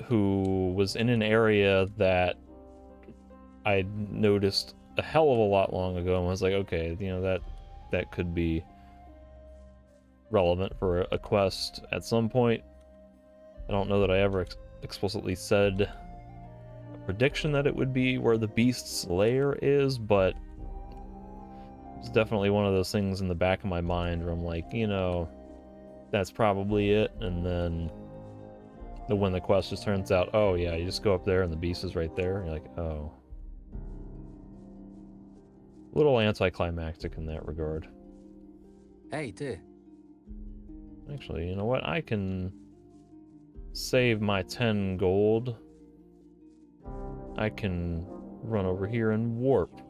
Speaker 1: who was in an area that I noticed a hell of a lot long ago and was like, okay, you know, that could be relevant for a quest at some point. I don't know that I ever explicitly said a prediction that it would be where the beast's lair is, but it's definitely one of those things in the back of my mind where I'm like, you know, that's probably it. And then when the quest just turns out, oh yeah, you just go up there and the beast is right there. And you're like, oh. A little anticlimactic in that regard.
Speaker 4: Hey, ty.
Speaker 1: Actually, you know what? I can save my 10 gold. I can run over here and warp.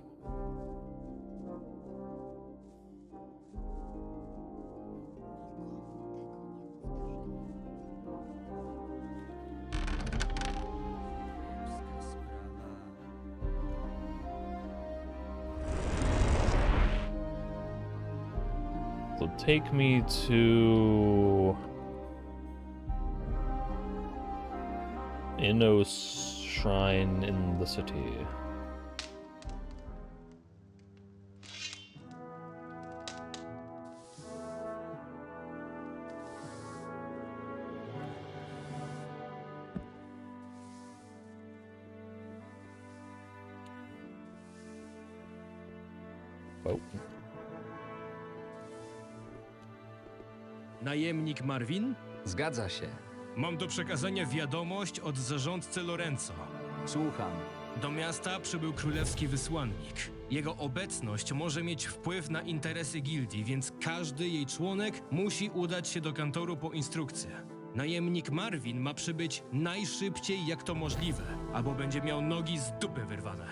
Speaker 1: will take me to Innos Shrine in the city. Oh.
Speaker 2: Najemnik Marvin?
Speaker 4: Zgadza się.
Speaker 2: Mam do przekazania wiadomość od zarządcy Lorenzo.
Speaker 4: Słucham.
Speaker 2: Do miasta przybył królewski wysłannik. Jego obecność może mieć wpływ na interesy gildii, więc każdy jej członek musi udać się do kantoru po instrukcję. Najemnik Marvin ma przybyć najszybciej jak to możliwe, albo będzie miał nogi z dupy wyrwane.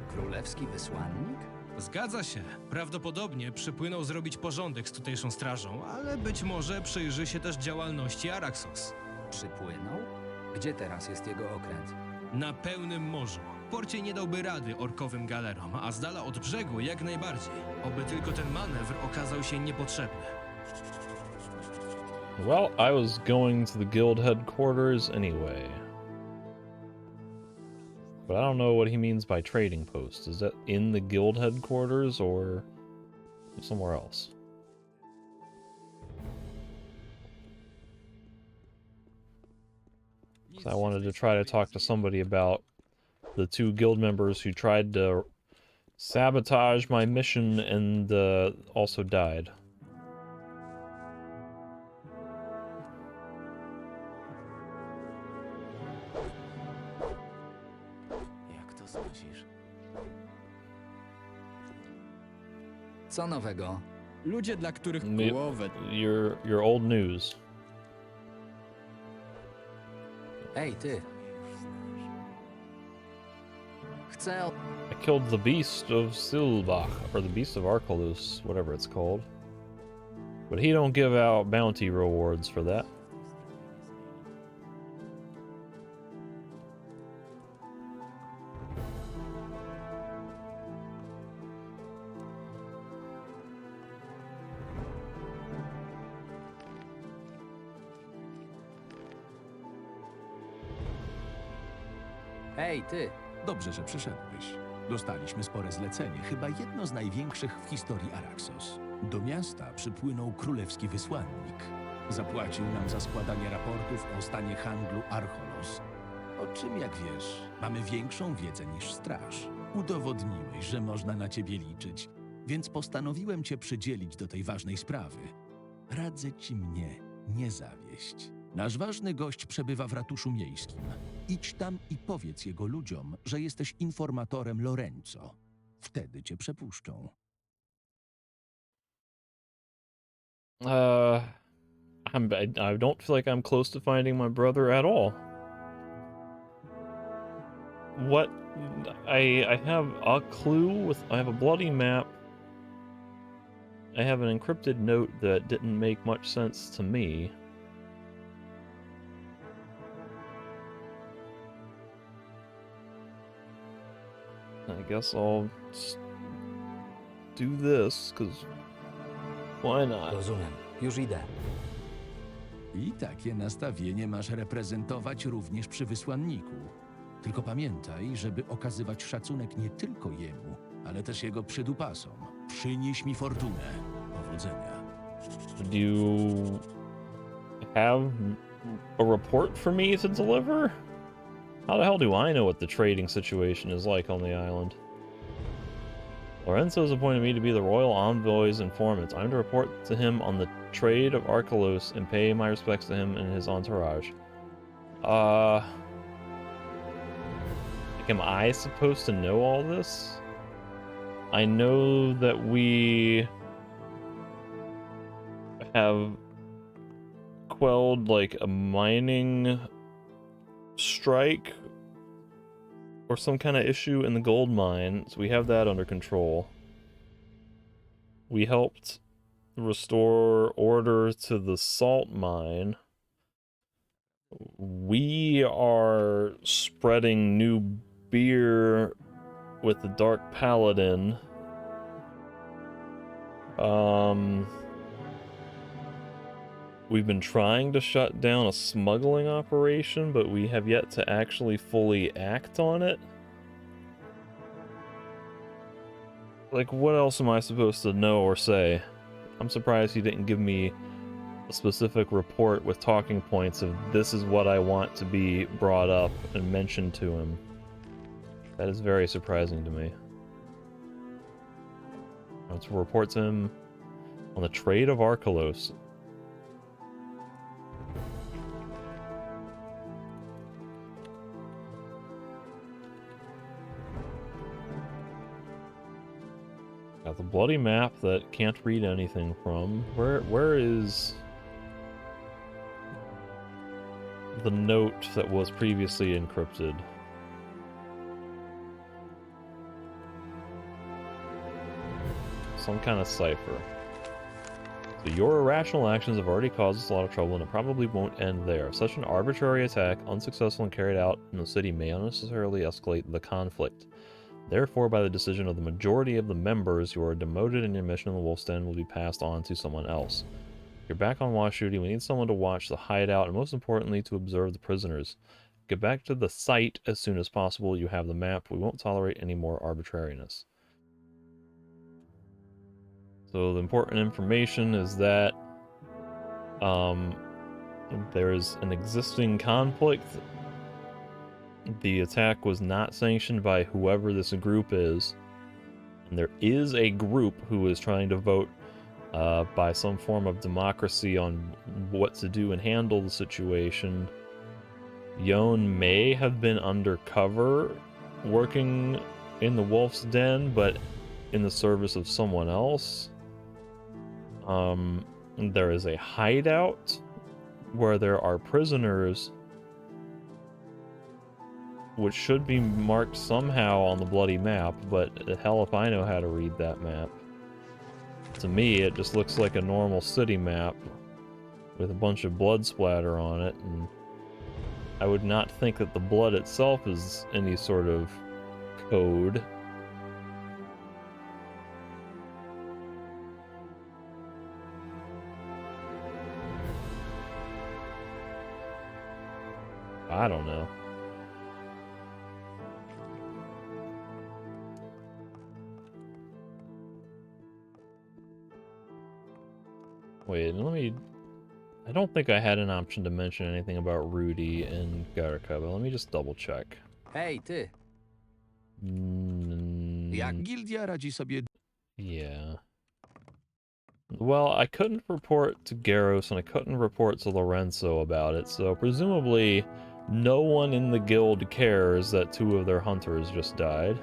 Speaker 4: Królewski wysłannik?
Speaker 2: Zgadza się. Prawdopodobnie przypłynął zrobić porządek z tutejszą strażą, ale być może przyjrzy się też działalności Archolos.
Speaker 4: Przypłynął? Gdzie teraz jest jego okręt?
Speaker 2: Na pełnym morzu. W porcie nie dałby rady orkowym galerom, a z dala od brzegu jak najbardziej. Oby tylko ten manewr okazał się niepotrzebny.
Speaker 1: Well, I was going to the guild headquarters anyway. But I don't know what he means by trading post. Is that in the guild headquarters or somewhere else? So I wanted to try to talk to somebody about the two guild members who tried to sabotage my mission and also died.
Speaker 4: Co nowego?
Speaker 9: Ludzie, dla których głowę...
Speaker 1: Your old news.
Speaker 4: Ej, ty. Chcę...
Speaker 1: I killed the beast of Silbach, or the beast of Archolos, whatever it's called. But he don't give out bounty rewards for that.
Speaker 4: Ej, ty.
Speaker 17: Dobrze, że przyszedłeś. Dostaliśmy spore zlecenie, chyba jedno z największych w historii Araxos. Do miasta przypłynął królewski wysłannik. Zapłacił nam za składanie raportów o stanie handlu Archolos. O czym, jak wiesz, mamy większą wiedzę niż straż. Udowodniłeś, że można na ciebie liczyć, więc postanowiłem cię przydzielić do tej ważnej sprawy. Radzę ci mnie nie zawieść. Nasz ważny gość przebywa w ratuszu miejskim. Idź tam i powiedz jego ludziom, że jesteś informatorem Lorenzo. Wtedy cię przepuszczą.
Speaker 1: I don't feel like I'm close to finding my brother at all. What? I have a clue I have a bloody map. I have an encrypted note that didn't make much sense to me. I guess I'll just do this, because why not?
Speaker 4: Rozumiem. Już idę.
Speaker 17: I takie nastawienie masz reprezentować również przy wysłanniku. Tylko pamiętaj, żeby okazywać szacunek nie tylko jemu, ale też jego przydupasom. Przynieś mi fortunę. Powodzenia.
Speaker 1: Do you have a report for me to deliver? How the hell do I know what the trading situation is like on the island? Lorenzo has appointed me to be the royal envoy's informant. I'm to report to him on the trade of Archolos and pay my respects to him and his entourage. Like, am I supposed to know all this? I know that we have quelled, like, a mining strike or some kind of issue in the gold mine, so we have that under control. We helped restore order to the salt mine. We are spreading new beer with the Dark Paladin. We've been trying to shut down a smuggling operation, but we have yet to actually fully act on it. Like, what else am I supposed to know or say? I'm surprised he didn't give me a specific report with talking points of this is what I want to be brought up and mentioned to him. That is very surprising to me. I want to report to him on the trade of Archolos. Got the bloody map that can't read anything from. Where is the note that was previously encrypted? Some kind of cipher. So your irrational actions have already caused us a lot of trouble, and it probably won't end there. Such an arbitrary attack, unsuccessful and carried out in the city, may unnecessarily escalate the conflict. Therefore, by the decision of the majority of the members, you are demoted and your mission in the Wolf's Den will be passed on to someone else. You're back on watch duty. We need someone to watch the hideout and, most importantly, to observe the prisoners. Get back to the site as soon as possible. You have the map. We won't tolerate any more arbitrariness. So the important information is that there is an existing conflict. The attack was not sanctioned by whoever this group is. And there is a group who is trying to vote by some form of democracy on what to do and handle the situation. Yon may have been undercover working in the Wolf's Den, but in the service of someone else. There is a hideout where there are prisoners, which should be marked somehow on the bloody map, but hell if I know how to read that map. To me, it just looks like a normal city map with a bunch of blood splatter on it, and I would not think that the blood itself is any sort of code. I don't know. Wait, let me... I don't think I had an option to mention anything about Rudy and Garka, but let me just double check.
Speaker 4: Hej, ty!
Speaker 17: Jak gildia radzi sobie...
Speaker 1: Yeah. Well, I couldn't report to Garros and I couldn't report to Lorenzo about it, so presumably no one in the guild cares that 2 of their hunters just died.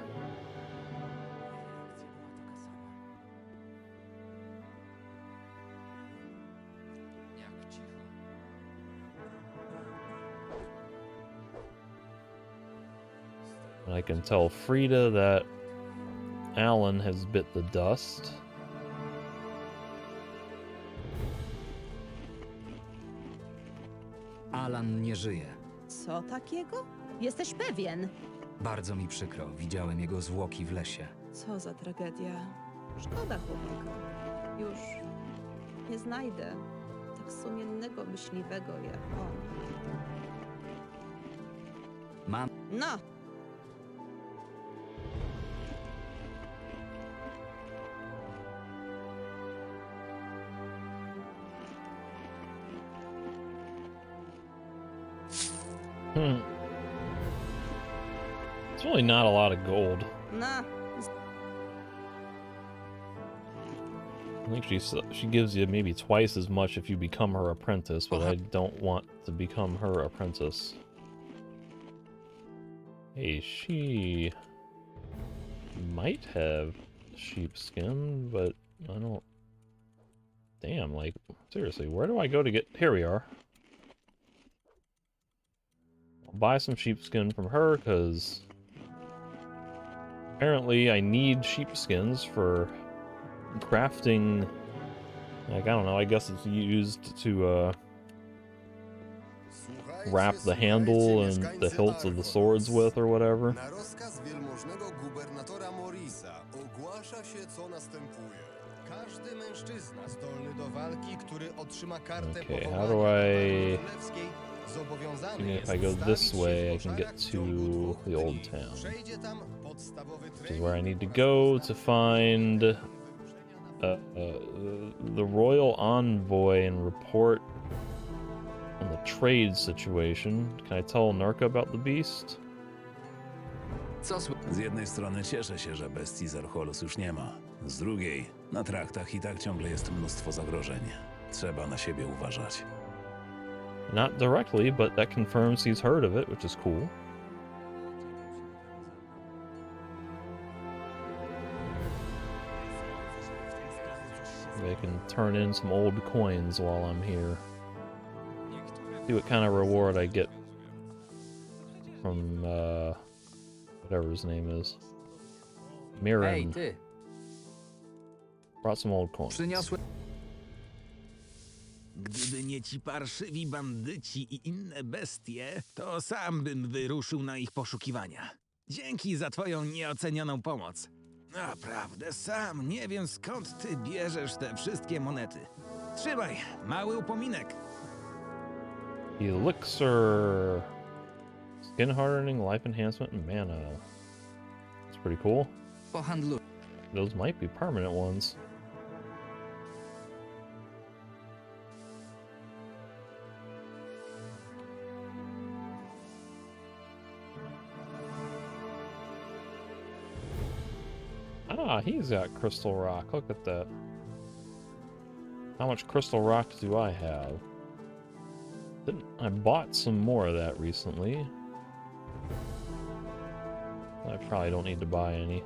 Speaker 1: And I can tell Frida that Alan has bit the dust.
Speaker 4: Alan nie żyje.
Speaker 18: Co takiego? Jesteś pewien?
Speaker 4: Bardzo mi przykro. Widziałem jego zwłoki w lesie.
Speaker 18: Co za tragedia. Szkoda chłopaka. Już nie znajdę tak sumiennego myśliwego jak on.
Speaker 4: Mam...
Speaker 18: No!
Speaker 1: It's really not a lot of gold.
Speaker 18: Nah.
Speaker 1: I think she gives you maybe twice as much if you become her apprentice, but I don't want to become her apprentice. Hey, she might have sheepskin, but I don't... Damn, like, seriously, where do I go to get... Here we are. I'll buy some sheepskin from her, because apparently I need sheepskins for crafting... Like, I don't know, I guess it's used to, wrap the handle and the hilts of the swords with, or whatever.
Speaker 19: Każdy mężczyzna zdolny do walki, który otrzyma kartę
Speaker 1: Okay, how
Speaker 19: powołania
Speaker 1: do I...
Speaker 19: królewskiej, zobowiązany
Speaker 1: Even
Speaker 19: jest
Speaker 1: if I go this
Speaker 19: stawić się
Speaker 1: way, I
Speaker 19: w
Speaker 1: can
Speaker 19: koszarach
Speaker 1: get
Speaker 19: w ciągu
Speaker 1: to
Speaker 19: 2
Speaker 1: the old
Speaker 19: dni.
Speaker 1: town.
Speaker 19: Przejdzie tam podstawowy
Speaker 1: Which is
Speaker 19: trening
Speaker 1: where I need to
Speaker 19: oraz
Speaker 1: go to
Speaker 19: podstawy
Speaker 1: find the royal envoy and report on the trade situation. Can I tell Narka about the beast?
Speaker 5: Z jednej strony cieszę się, że bestii z Archolos już nie ma. Z drugiej, na traktach i tak ciągle jest mnóstwo zagrożeń. Trzeba na siebie uważać.
Speaker 1: Not directly, but that confirms he's heard of it, which is cool. Maybe I can turn in some old coins while I'm here. See what kind of reward I get from, whatever his name is. Mirren.
Speaker 4: Hej, ty!
Speaker 1: Brought some old coins.
Speaker 4: Przyniosłem...
Speaker 20: Gdyby nie ci parszywi bandyci i inne bestie, to sam bym wyruszył na ich poszukiwania. Dzięki za twoją nieocenioną pomoc. Naprawdę, sam nie wiem skąd ty bierzesz te wszystkie monety. Trzymaj, mały upominek.
Speaker 1: Elixir. Skin hardening, life enhancement, and mana. That's pretty cool.
Speaker 4: Pohandluj.
Speaker 1: Those might be permanent ones. Ah, he's got crystal rock. Look at that. How much crystal rock do I have? I bought some more of that recently. I probably don't need to buy any.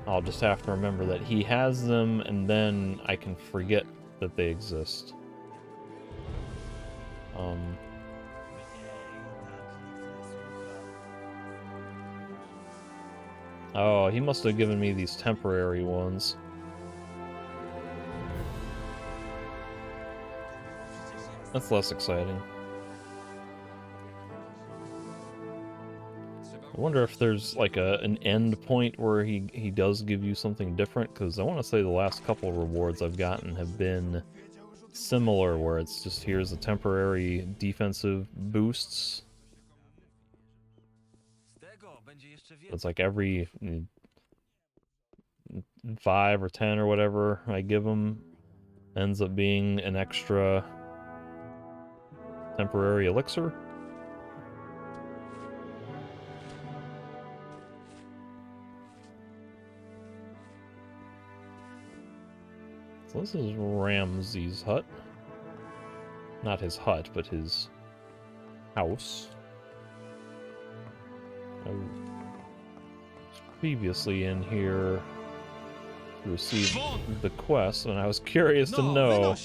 Speaker 1: I'll just have to remember that he has them, and then I can forget that they exist. Oh, he must have given me these temporary ones. That's less exciting. I wonder if there's like an end point where he does give you something different, because I want to say the last couple rewards I've gotten have been similar, where it's just here's the temporary defensive boosts. It's like every 5 or 10 or whatever I give him ends up being an extra temporary elixir. So this is Ramsey's hut. Not his hut, but his house. I was previously in here to receive the quest, and I was curious to know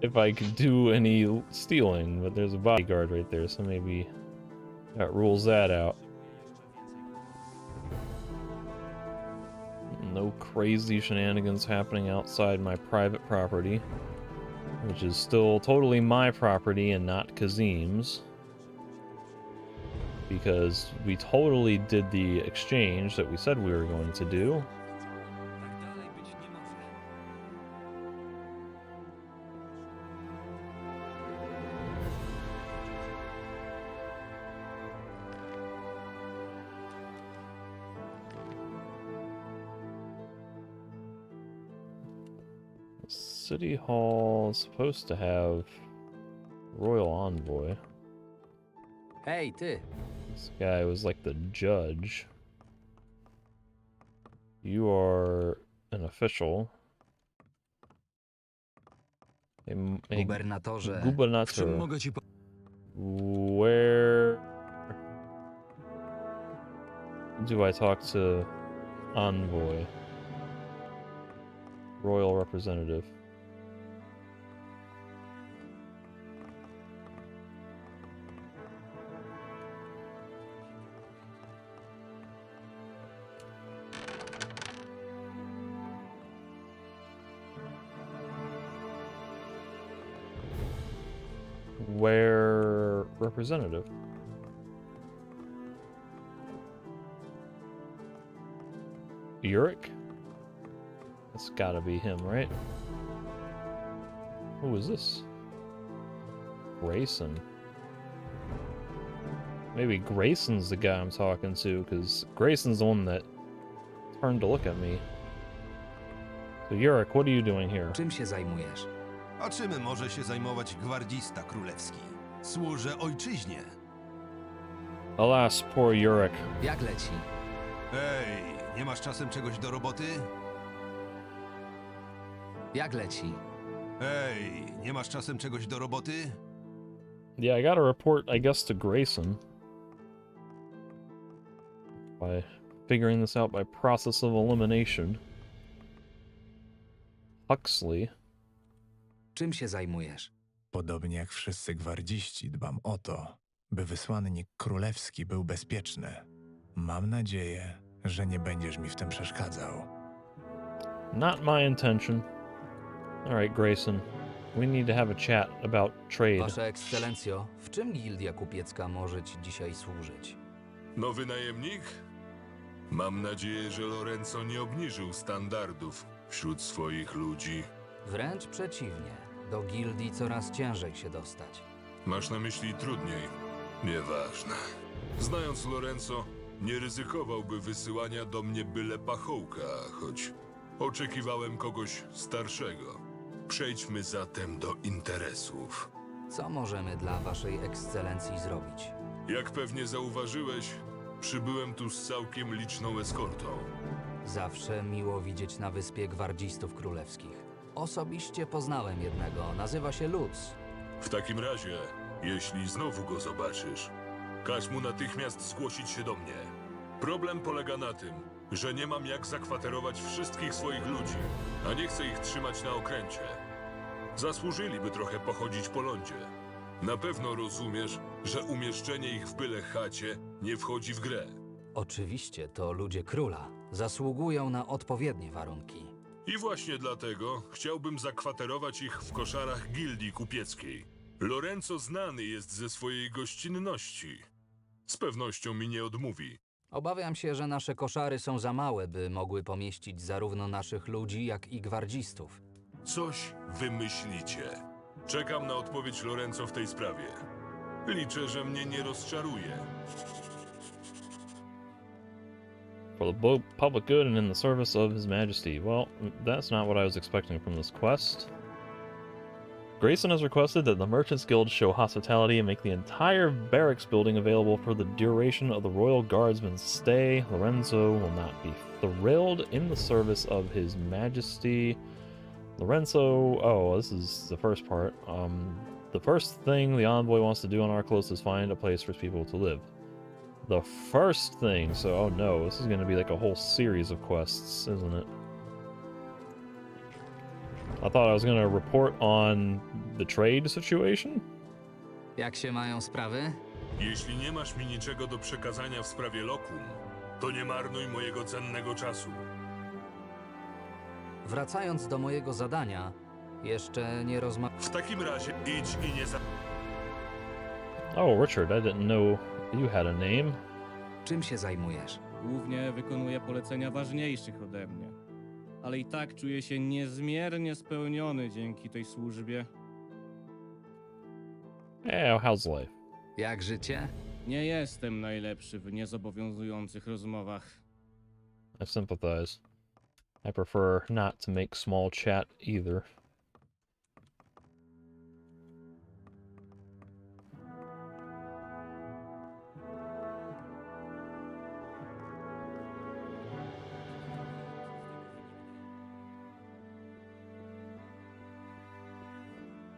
Speaker 1: if I could do any stealing, but there's a bodyguard right there, so maybe that rules that out. No crazy shenanigans happening outside my private property, which is still totally my property and not Kazim's, because we totally did the exchange that we said we were going to do. City Hall is supposed to have Royal Envoy.
Speaker 4: Hey, ty!
Speaker 1: This guy was like the judge. You are an official.
Speaker 4: Gubernatorze,
Speaker 1: Gubernator. Where do I talk to Envoy? Royal Representative. Where representative? Uric? That's gotta be him, right? Who is this? Grayson. Maybe Grayson's the guy I'm talking to, because Grayson's the one that turned to look at me. So Uric, what are you doing here?
Speaker 4: Czym się zajmujesz?
Speaker 21: A czym może się zajmować gwardzista królewski? Służę ojczyźnie.
Speaker 1: Alas, poor Uric.
Speaker 4: Jak leci?
Speaker 21: Ej, nie masz czasem czegoś do roboty?
Speaker 4: Jak leci?
Speaker 21: Ej, nie masz czasem czegoś do roboty?
Speaker 1: Yeah, I gotta report, I guess, to Grayson. By figuring this out by process of elimination. Huxley.
Speaker 4: Czym się zajmujesz?
Speaker 11: Podobnie jak wszyscy gwardziści dbam o to, by wysłannik królewski był bezpieczny. Mam nadzieję, że nie będziesz mi w tym przeszkadzał.
Speaker 1: Not my intention. Alright, Grayson. We need to have a chat about trade.
Speaker 4: Wasza ekscelencjo, w czym gildia kupiecka może ci dzisiaj służyć?
Speaker 22: Nowy najemnik? Mam nadzieję, że Lorenzo nie obniżył standardów wśród swoich ludzi.
Speaker 4: Wręcz przeciwnie. Do gildii coraz ciężej się dostać.
Speaker 22: Masz na myśli trudniej? Nieważne. Znając Lorenzo, nie ryzykowałby wysyłania do mnie byle pachołka, choć oczekiwałem kogoś starszego. Przejdźmy zatem do interesów.
Speaker 4: Co możemy dla waszej ekscelencji zrobić?
Speaker 22: Jak pewnie zauważyłeś, przybyłem tu z całkiem liczną eskortą.
Speaker 4: Zawsze miło widzieć na wyspie gwardzistów królewskich. Osobiście poznałem jednego, nazywa się Lutz.
Speaker 22: W takim razie, jeśli znowu go zobaczysz, każ mu natychmiast zgłosić się do mnie. Problem polega na tym, że nie mam jak zakwaterować wszystkich swoich ludzi, a nie chcę ich trzymać na okręcie. Zasłużyliby trochę pochodzić po lądzie. Na pewno rozumiesz, że umieszczenie ich w byle chacie nie wchodzi w grę.
Speaker 4: Oczywiście, to ludzie króla. Zasługują na odpowiednie warunki.
Speaker 22: I właśnie dlatego chciałbym zakwaterować ich w koszarach gildii kupieckiej. Lorenzo znany jest ze swojej gościnności. Z pewnością mi nie odmówi.
Speaker 4: Obawiam się, że nasze koszary są za małe, by mogły pomieścić zarówno naszych ludzi, jak i gwardzistów.
Speaker 22: Coś wymyślicie. Czekam na odpowiedź Lorenzo w tej sprawie. Liczę, że mnie nie rozczaruje.
Speaker 1: For the public good and in the service of His Majesty. Well, that's not what I was expecting from this quest. Grayson has requested that the Merchants Guild show hospitality and make the entire barracks building available for the duration of the Royal Guardsman's stay. Lorenzo will not be thrilled in the service of His Majesty. Lorenzo, oh, this is the first part. The first thing the envoy wants to do on Archolos is find a place for his people to live. The first thing, so oh no, this is going to be like a whole series of quests, isn't it? I thought I was going to report on the trade situation?
Speaker 4: Jak się mają sprawy?
Speaker 22: Jeśli nie masz mi niczego do przekazania w sprawie lokum, to nie marnuj mojego cennego czasu.
Speaker 4: Wracając do mojego zadania, jeszcze nie
Speaker 22: W takim razie idź i nie
Speaker 1: Oh, Richard, I didn't know you had a name.
Speaker 4: Czym się zajmujesz?
Speaker 23: Głównie wykonuję polecenia ważniejszych ode mnie. Ale i tak czuję się niezmiernie spełniony dzięki tej służbie.
Speaker 1: How's life?
Speaker 4: Jak życie?
Speaker 23: Nie jestem najlepszy w niezobowiązujących rozmowach.
Speaker 1: I sympathize. I prefer not to make small chat either.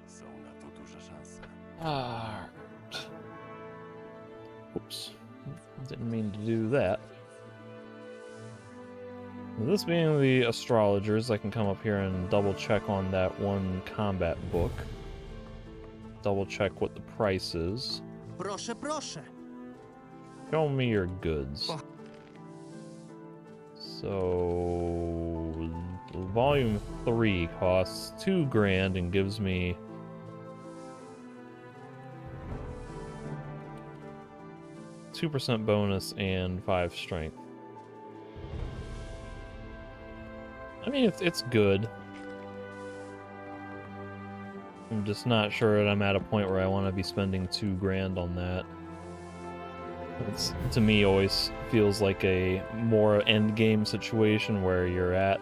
Speaker 21: Są na to duże szanse.
Speaker 1: Oops. Didn't mean to do that. This being the astrologers, I can come up here and double check on that one combat book. Double check what the price is.
Speaker 10: Proszę, proszę.
Speaker 1: Show me your goods. So, volume 3 costs $2,000 and gives me (2% bonus and 5 strength. I mean, it's good. I'm just not sure that I'm at a point where I want to be spending $2,000 on that. It's, to me, always feels like a more end-game situation where you're at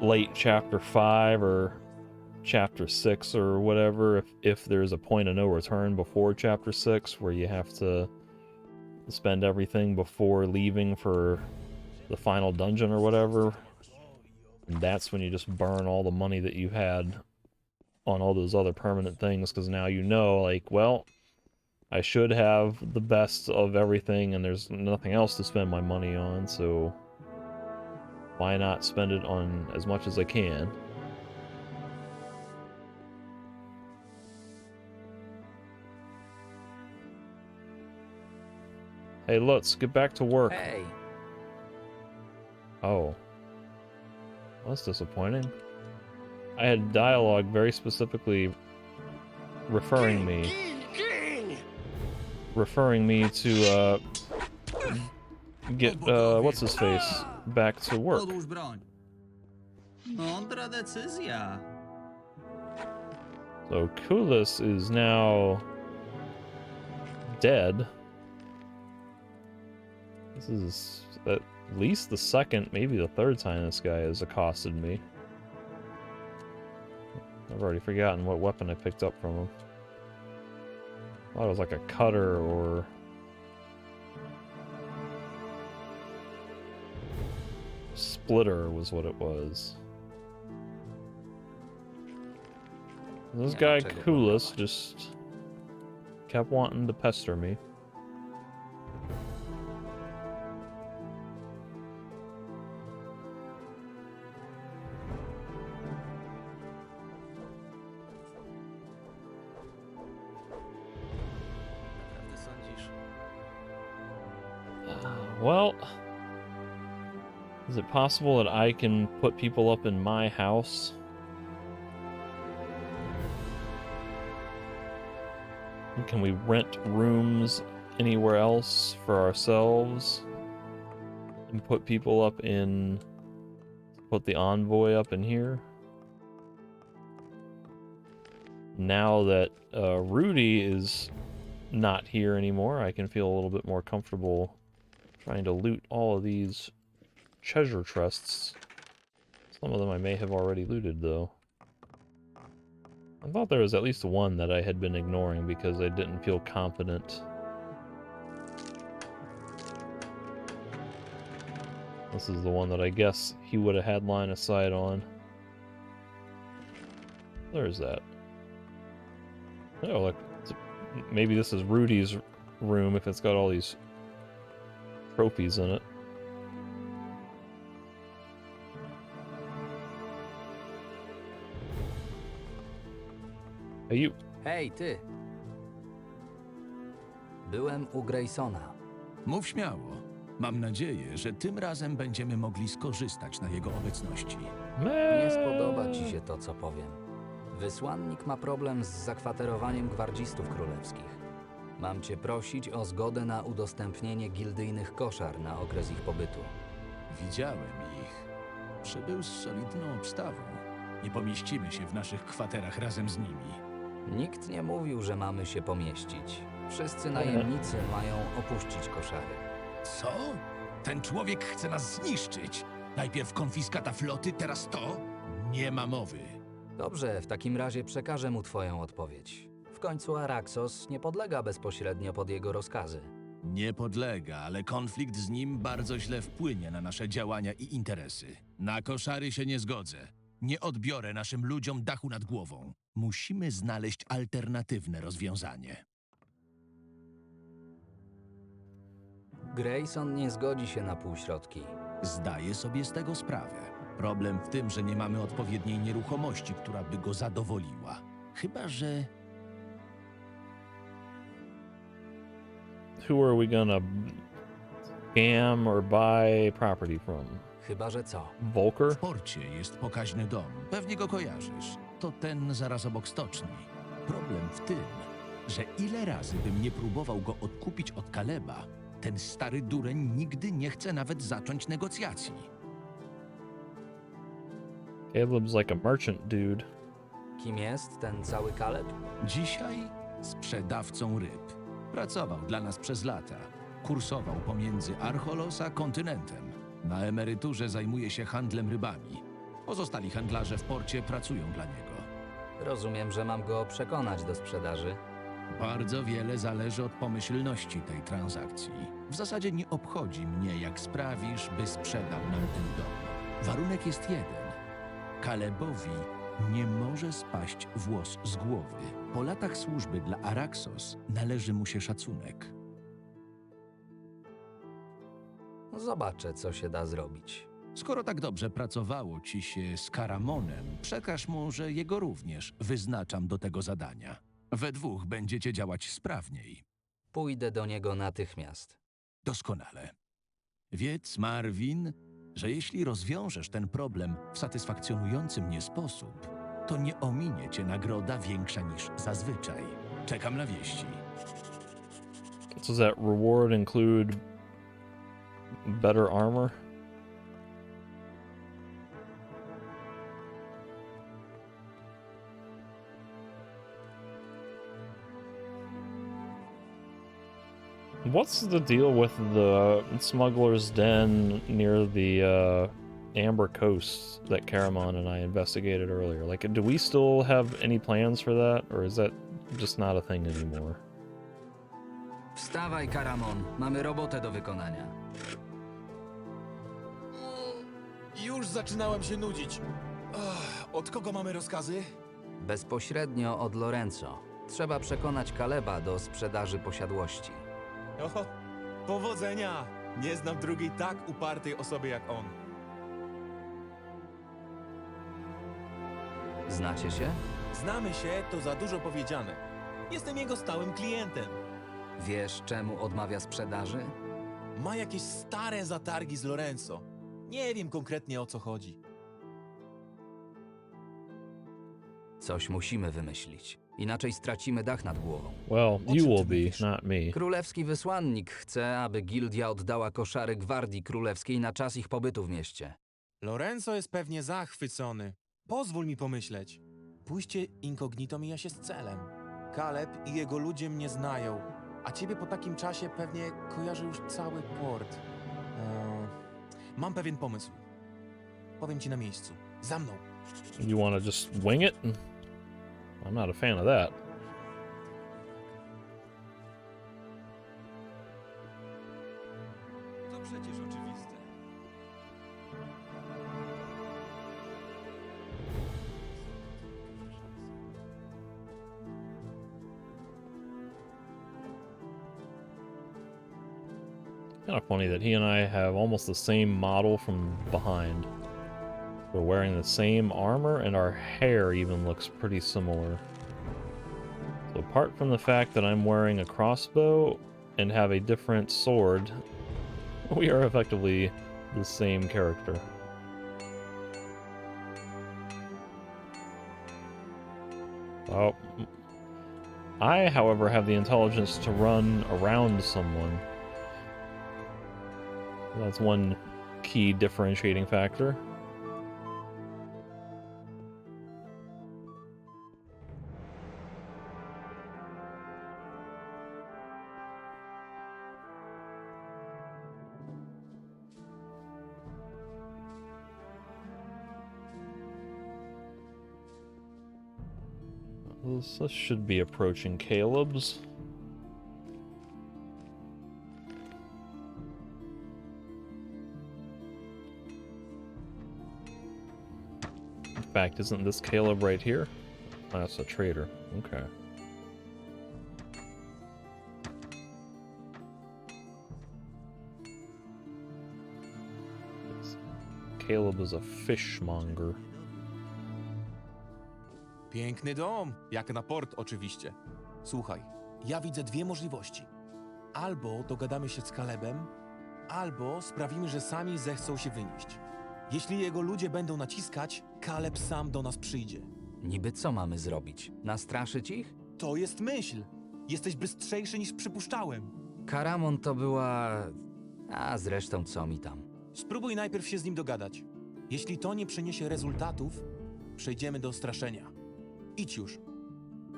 Speaker 1: late Chapter 5 or Chapter 6 or whatever, if there's a point of no return before Chapter 6 where you have to spend everything before leaving for the final dungeon or whatever. And that's when you just burn all the money that you had on all those other permanent things, because now you know, like, well, I should have the best of everything and there's nothing else to spend my money on, so why not spend it on as much as I can? Hey, let's get back to work.
Speaker 4: Hey.
Speaker 1: Oh. That's disappointing. I had dialogue very specifically referring me to get what's his face back to work.
Speaker 6: Odłóż broń. Mądra decyzja.
Speaker 1: So Kulis is now dead. This is at least the second, maybe the third time this guy has accosted me. I've already forgotten what weapon I picked up from him. I thought it was like a cutter or... splitter was what it was. This guy Kulis just kept wanting to pester me. Well, is it possible that I can put people up in my house? Can we rent rooms anywhere else for ourselves? And put people up in... put the envoy up in here? Now that Rudy is not here anymore, I can feel a little bit more comfortable trying to loot all of these treasure chests. Some of them I may have already looted, though. I thought there was at least one that I had been ignoring because I didn't feel confident. This is the one that I guess he would have had line of sight on. There's that. Oh, look. Maybe this is Rudy's room if it's got all these trophies in it. Hey, you.
Speaker 4: Hej, ty. Byłem u Graysona.
Speaker 17: Mów śmiało. Mam nadzieję, że tym razem będziemy mogli skorzystać na jego obecności.
Speaker 4: Nie spodoba ci się to, co powiem. Wysłannik ma problem z zakwaterowaniem gwardzistów królewskich. Mam cię prosić o zgodę na udostępnienie gildyjnych koszar na okres ich pobytu.
Speaker 17: Widziałem ich. Przybył z solidną obstawą. Nie pomieścimy się w naszych kwaterach razem z nimi.
Speaker 4: Nikt nie mówił, że mamy się pomieścić. Wszyscy najemnicy mają opuścić koszary.
Speaker 11: Co? Ten człowiek chce nas zniszczyć. Najpierw konfiskata floty, teraz to? Nie ma mowy.
Speaker 4: Dobrze, w takim razie przekażę mu twoją odpowiedź. W końcu Archolos nie podlega bezpośrednio pod jego rozkazy.
Speaker 11: Nie podlega, ale konflikt z nim bardzo źle wpłynie na nasze działania i interesy. Na koszary się nie zgodzę. Nie odbiorę naszym ludziom dachu nad głową. Musimy znaleźć alternatywne rozwiązanie.
Speaker 4: Grayson nie zgodzi się na półśrodki.
Speaker 11: Zdaję sobie z tego sprawę. Problem w tym, że nie mamy odpowiedniej nieruchomości, która by go zadowoliła. Chyba że...
Speaker 1: Who are we gonna scam or buy property from?
Speaker 4: Chyba że co?
Speaker 1: Volker?
Speaker 11: W porcie jest pokaźny dom. Pewnie go kojarzysz. To ten zaraz obok stoczni. Problem w tym, że ile razy bym nie próbował go odkupić od Kaleba, ten stary dureń nigdy nie chce nawet zacząć negocjacji.
Speaker 1: Caleb's like a merchant dude.
Speaker 4: Kim jest ten cały Kaleb?
Speaker 17: Dzisiaj sprzedawcą ryb. Pracował dla nas przez lata. Kursował pomiędzy Archolos a kontynentem. Na emeryturze zajmuje się handlem rybami. Pozostali handlarze w porcie pracują dla niego.
Speaker 4: Rozumiem, że mam go przekonać do sprzedaży.
Speaker 17: Bardzo wiele zależy od pomyślności tej transakcji. W zasadzie nie obchodzi mnie, jak sprawisz, by sprzedał nam ten dom. Warunek jest jeden. Kalebowi nie może spaść włos z głowy. Po latach służby dla Araxos należy mu się szacunek.
Speaker 4: Zobaczę, co się da zrobić.
Speaker 17: Skoro tak dobrze pracowało ci się z Karamonem, przekaż mu, że jego również wyznaczam do tego zadania. We dwóch będziecie działać sprawniej.
Speaker 4: Pójdę do niego natychmiast.
Speaker 17: Doskonale. Wiedz, Marvin, że jeśli rozwiążesz ten problem w satysfakcjonujący mnie sposób, to nie ominie cię nagroda większa niż zazwyczaj. Czekam na wieści.
Speaker 1: Does that reward include better armor? What's the deal with the smuggler's den near the Amber Coast that Caramon and I investigated earlier? Like, do we still have any plans for that, or is that just not a thing anymore?
Speaker 4: Wstawaj, Karamon. Mamy robotę do wykonania.
Speaker 11: Już zaczynałem się nudzić. Od kogo mamy rozkazy?
Speaker 4: Bezpośrednio od Lorenzo. Trzeba przekonać Kaleba do sprzedaży posiadłości.
Speaker 7: Oho, powodzenia! Nie znam drugiej tak upartej osoby jak on.
Speaker 4: Znacie się?
Speaker 7: Znamy się, to za dużo powiedziane. Jestem jego stałym klientem.
Speaker 4: Wiesz, czemu odmawia sprzedaży?
Speaker 7: Ma jakieś stare zatargi z Lorenzo. Nie wiem konkretnie, o co chodzi.
Speaker 4: Coś musimy wymyślić. Inaczej stracimy dach nad głową.
Speaker 1: Well, you will be, not me.
Speaker 4: Królewski wysłannik chce, aby gildia oddała koszary gwardii królewskiej na czas ich pobytu w mieście.
Speaker 7: Lorenzo jest pewnie zachwycony. Pozwól mi pomyśleć. Pójście incognito mija się z celem. Kaleb i jego ludzie mnie znają, a ciebie po takim czasie pewnie kojarzy już cały port. Mam pewien pomysł. Powiem ci na miejscu. Za mną.
Speaker 1: You want to just wing it? I'm not a fan of that.
Speaker 7: To przecież oczywiste.
Speaker 1: Kind of funny that he and I have almost the same model from behind. We're wearing the same armor, and our hair even looks pretty similar. So apart from the fact that I'm wearing a crossbow and have a different sword, we are effectively the same character. Oh, I, however, have the intelligence to run around someone. That's one key differentiating factor. This should be approaching Caleb's. In fact, isn't this Caleb right here? Oh, that's a trader. Okay. Caleb is a fishmonger.
Speaker 7: Piękny dom, jak na port oczywiście. Słuchaj, ja widzę dwie możliwości. Albo dogadamy się z Kalebem, albo sprawimy, że sami zechcą się wynieść. Jeśli jego ludzie będą naciskać, Kaleb sam do nas przyjdzie.
Speaker 4: Niby co mamy zrobić? Nastraszyć ich?
Speaker 7: To jest myśl. Jesteś bystrzejszy niż przypuszczałem.
Speaker 4: Karamon to była... A zresztą co mi tam.
Speaker 7: Spróbuj najpierw się z nim dogadać. Jeśli to nie przyniesie rezultatów, przejdziemy do straszenia. Idź już.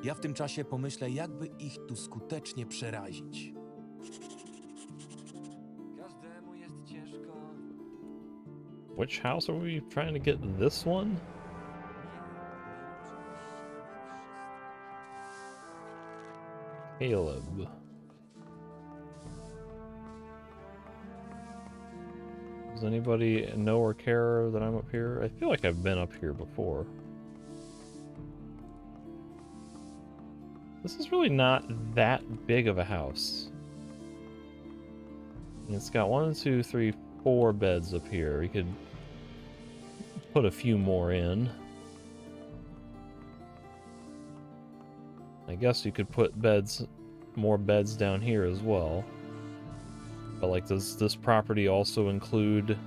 Speaker 7: Ja w tym czasie pomyślę, jakby ich tu skutecznie przerazić.
Speaker 4: Każdemu jest ciężko.
Speaker 1: Which house are we trying to get? This one? Caleb. Does anybody know or care that I'm up here? I feel like I've been up here before. This is really not that big of a house. It's got 1, 2, 3, 4 beds up here. We could put a few more in. I guess you could put more beds down here as well. But like, does this property also include...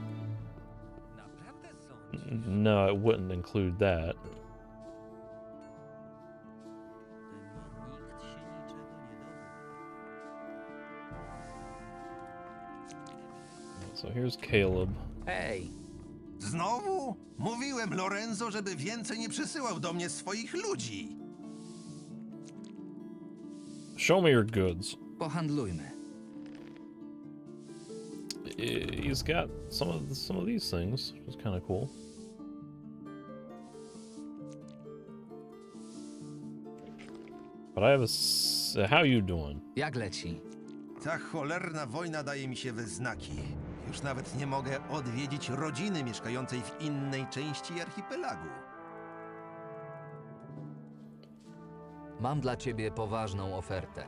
Speaker 1: No, it wouldn't include that. So here's Caleb.
Speaker 4: Hej!
Speaker 21: Znowu? Mówiłem Lorenzo, żeby więcej nie przysyłał do mnie swoich ludzi.
Speaker 1: Show me your goods.
Speaker 4: Pohandlujmy.
Speaker 1: He's got some of these things, which is kind of cool. But I have how you doing?
Speaker 4: Jak leci?
Speaker 21: Ta cholerna wojna daje mi się we znaki. Już nawet nie mogę odwiedzić rodziny mieszkającej w innej części archipelagu.
Speaker 4: Mam dla ciebie poważną ofertę.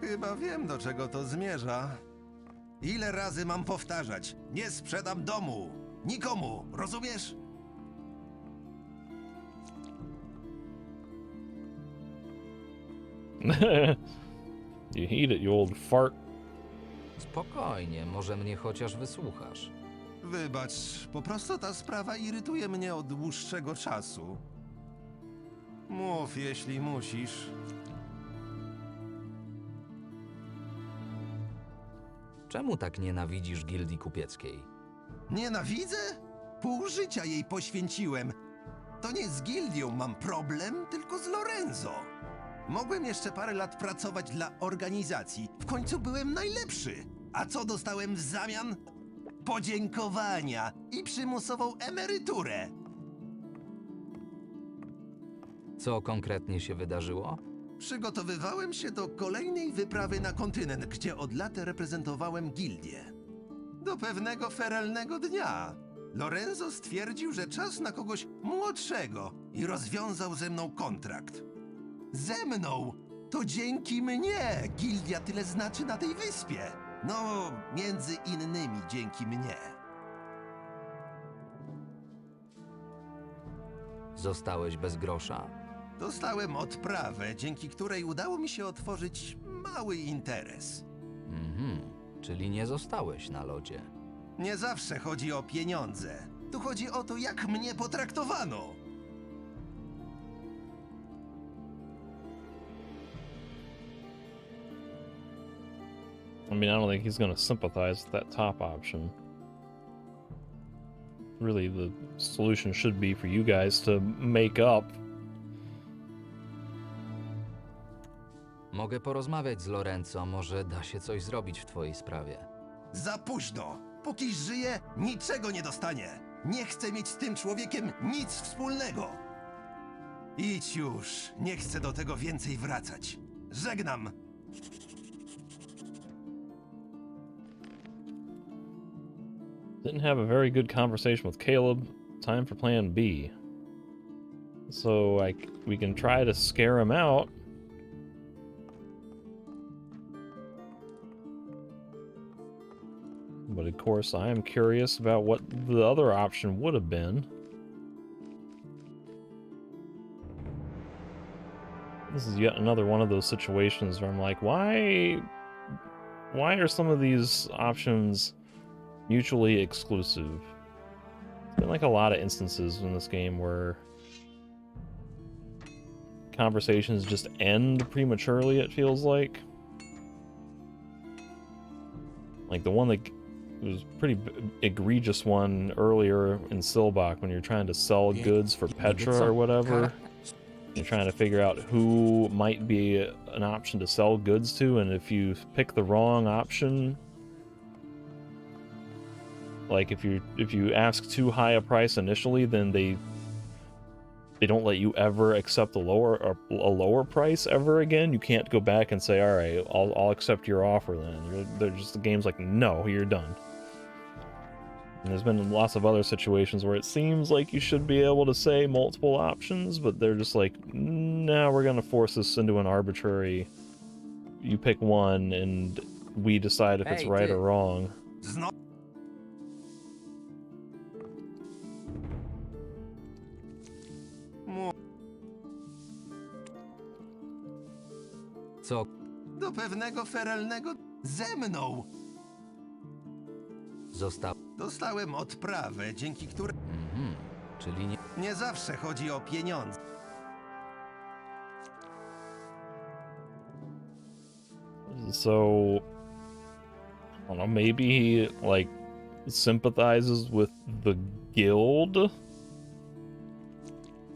Speaker 21: Chyba wiem, do czego to zmierza. Ile razy mam powtarzać? Nie sprzedam domu! Nikomu, rozumiesz?
Speaker 1: You heat it, you old fart.
Speaker 4: Spokojnie, może mnie chociaż wysłuchasz.
Speaker 21: Wybacz, po prostu ta sprawa irytuje mnie od dłuższego czasu. Mów, jeśli musisz.
Speaker 4: Czemu tak nienawidzisz gildii kupieckiej?
Speaker 21: Nienawidzę? Pół życia jej poświęciłem. To nie z gildią mam problem, tylko z Lorenzo. Mogłem jeszcze parę lat pracować dla organizacji. W końcu byłem najlepszy. A co dostałem w zamian? Podziękowania i przymusową emeryturę.
Speaker 4: Co konkretnie się wydarzyło?
Speaker 21: Przygotowywałem się do kolejnej wyprawy na kontynent, gdzie od lat reprezentowałem gildię. Do pewnego feralnego dnia Lorenzo stwierdził, że czas na kogoś młodszego i rozwiązał ze mną kontrakt. Ze mną! To dzięki mnie gildia tyle znaczy na tej wyspie. No, między innymi dzięki mnie.
Speaker 4: Zostałeś bez grosza?
Speaker 21: Dostałem odprawę, dzięki której udało mi się otworzyć mały interes.
Speaker 4: Czyli nie zostałeś na lodzie.
Speaker 21: Nie zawsze chodzi o pieniądze. Tu chodzi o to, jak mnie potraktowano.
Speaker 1: I mean, I don't think he's going to sympathize with that top option. Really, the solution should be for you guys to make up.
Speaker 4: Mogę porozmawiać z Lorenzo, może da się coś zrobić w twojej sprawie.
Speaker 21: Za późno. Póki żyję, niczego nie dostanie. Nie chcę mieć z tym człowiekiem nic wspólnego. Idź już. Nie chcę do tego więcej wracać. Żegnam.
Speaker 1: Didn't have a very good conversation with Caleb. Time for plan B. So, we can try to scare him out. But of course, I am curious about what the other option would have been. This is yet another one of those situations where I'm like, why are some of these options mutually exclusive? There's been like a lot of instances in this game where conversations just end prematurely, it feels like. Like the one that was a pretty egregious one earlier in Silbach when you're trying to sell goods for Petra or whatever. You're trying to figure out who might be an option to sell goods to, and if you pick the wrong option, like if you ask too high a price initially, then they don't let you ever accept a lower price ever again. You can't go back and say, all right, I'll accept your offer then. They're just, the game's like, no, you're done. And there's been lots of other situations where it seems like you should be able to say multiple options, but they're just like, no, we're gonna force this into an arbitrary, you pick one and we decide if it's right or wrong.
Speaker 4: Co?
Speaker 21: Do pewnego feralnego ze mną. Dostałem odprawę, dzięki której...
Speaker 4: Czyli nie...
Speaker 21: Nie zawsze chodzi o pieniądze.
Speaker 1: So, I don't know, maybe he, like, sympathizes with the guild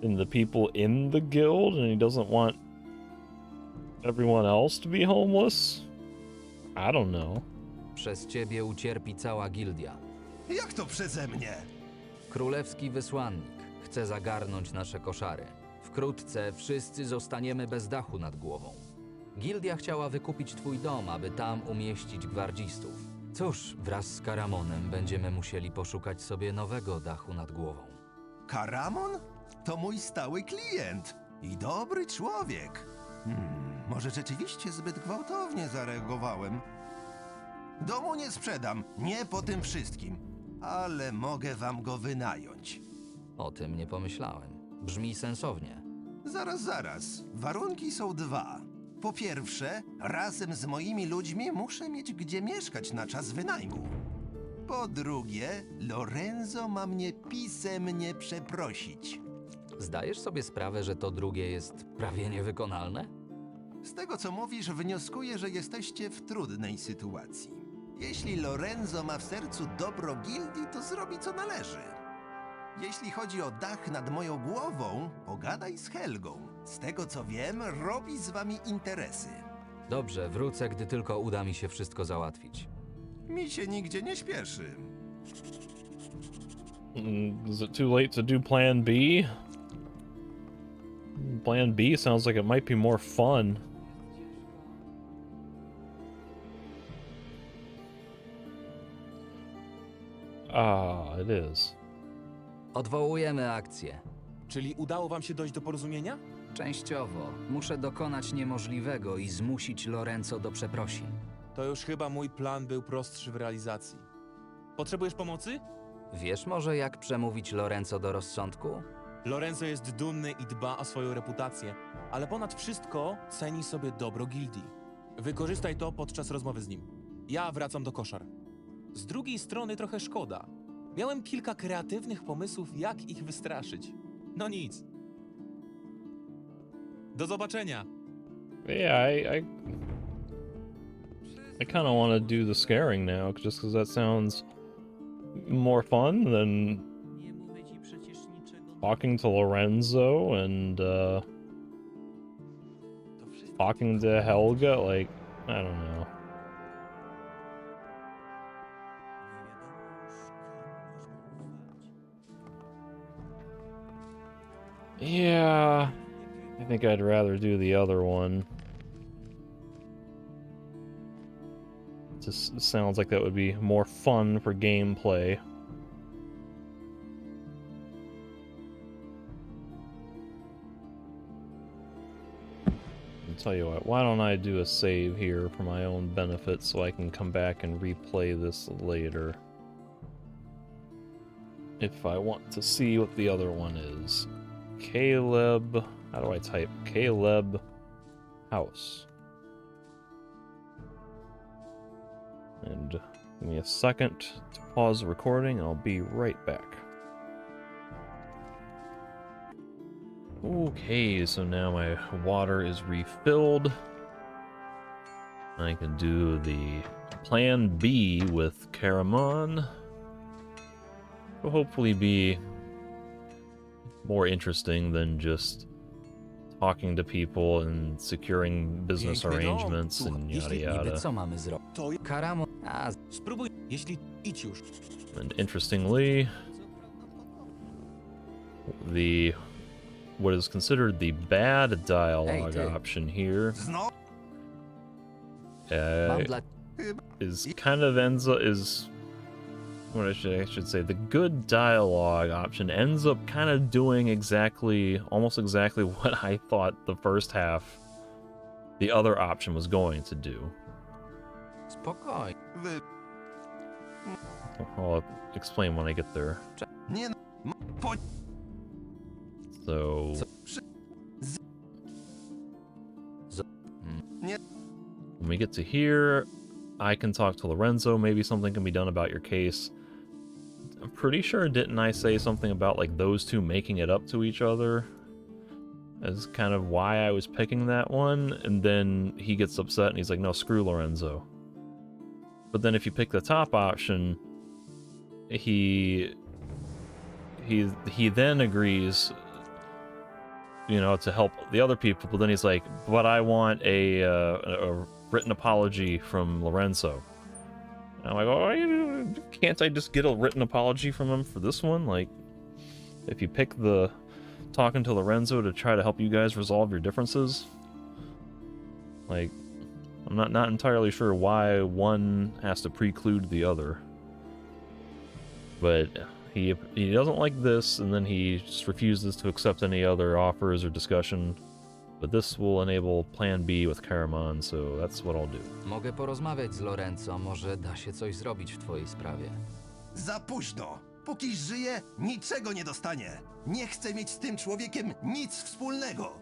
Speaker 1: and the people in the guild, and he doesn't want everyone else to be homeless? I don't know.
Speaker 4: Przez ciebie ucierpi cała gildia.
Speaker 21: Jak to przeze mnie?
Speaker 4: Królewski wysłannik chce zagarnąć nasze koszary. Wkrótce wszyscy zostaniemy bez dachu nad głową. Gildia chciała wykupić twój dom, aby tam umieścić gwardzistów. Cóż, wraz z Karamonem będziemy musieli poszukać sobie nowego dachu nad głową.
Speaker 21: Karamon? To mój stały klient i dobry człowiek. Może rzeczywiście zbyt gwałtownie zareagowałem. Domu nie sprzedam, nie po tym wszystkim, ale mogę wam go wynająć.
Speaker 4: O tym nie pomyślałem. Brzmi sensownie.
Speaker 21: Zaraz. Warunki są dwa. Po pierwsze, razem z moimi ludźmi muszę mieć gdzie mieszkać na czas wynajmu. Po drugie, Lorenzo ma mnie pisemnie przeprosić.
Speaker 4: Zdajesz sobie sprawę, że to drugie jest prawie niewykonalne?
Speaker 21: Z tego, co mówisz, wnioskuję, że jesteście w trudnej sytuacji. Jeśli Lorenzo ma w sercu dobro gildii, to zrobi, co należy. Jeśli chodzi o dach nad moją głową, pogadaj z Helgą. Z tego, co wiem, robi z wami interesy.
Speaker 4: Dobrze, wrócę, gdy tylko uda mi się wszystko załatwić.
Speaker 21: Mi się nigdzie nie śpieszy.
Speaker 1: Is it too late to do plan B? Plan B sounds like it might be more fun. Ah, it is.
Speaker 4: Odwołujemy akcję.
Speaker 7: Czyli udało wam się dojść do porozumienia?
Speaker 4: Częściowo. Muszę dokonać niemożliwego i zmusić Lorenzo do przeprosin.
Speaker 7: To już chyba mój plan był prostszy w realizacji. Potrzebujesz pomocy?
Speaker 4: Wiesz może, jak przemówić Lorenzo do rozsądku?
Speaker 7: Lorenzo jest dumny i dba o swoją reputację, ale ponad wszystko ceni sobie dobro gildii. Wykorzystaj to podczas rozmowy z nim. Ja wracam do koszar. Z drugiej strony trochę szkoda. Miałem kilka kreatywnych pomysłów, jak ich wystraszyć. No nic. Do zobaczenia.
Speaker 1: Yeah, I kind of want to do the scaring now, just because that sounds more fun than talking to Lorenzo and talking to Helga. Like, I don't know. Yeah, I think I'd rather do the other one. Just sounds like that would be more fun for gameplay. I'll tell you what, why don't I do a save here for my own benefit so I can come back and replay this later. If I want to see what the other one is. Caleb, how do I type? Caleb House. And give me a second to pause the recording and I'll be right back. Okay, so now my water is refilled. I can do the plan B with Karamon. Will hopefully be more interesting than just talking to people and securing business arrangements and yada yada.
Speaker 4: Co mamy zrobić? Karamo...
Speaker 7: Spróbuj, jeśli idź już.
Speaker 1: And interestingly, what is considered the bad dialogue option here is kind of what I should say, the good dialogue option ends up kind of doing almost exactly what I thought the first half, the other option was going to do.
Speaker 4: Spokoj.
Speaker 1: I'll explain when I get there. So... when we get to here, I can talk to Lorenzo, maybe something can be done about your case. I'm pretty sure, didn't I say something about like those two making it up to each other? As kind of why I was picking that one, and then he gets upset and he's like, no, screw Lorenzo. But then if you pick the top option, he then agrees, you know, to help the other people, but then he's like, but I want a written apology from Lorenzo. And I'm like, oh, can't I just get a written apology from him for this one? Like, if you pick the talking to Lorenzo to try to help you guys resolve your differences, like, I'm not entirely sure why one has to preclude the other. But he doesn't like this, and then he just refuses to accept any other offers or discussion. But this will enable Plan B with Karamon, so that's what I'll do.
Speaker 4: Mogę porozmawiać z Lorenzo, może da się coś zrobić w twojej sprawie.
Speaker 21: Za późno. Póki żyje, niczego nie dostanie. Nie chcę mieć z tym człowiekiem nic wspólnego.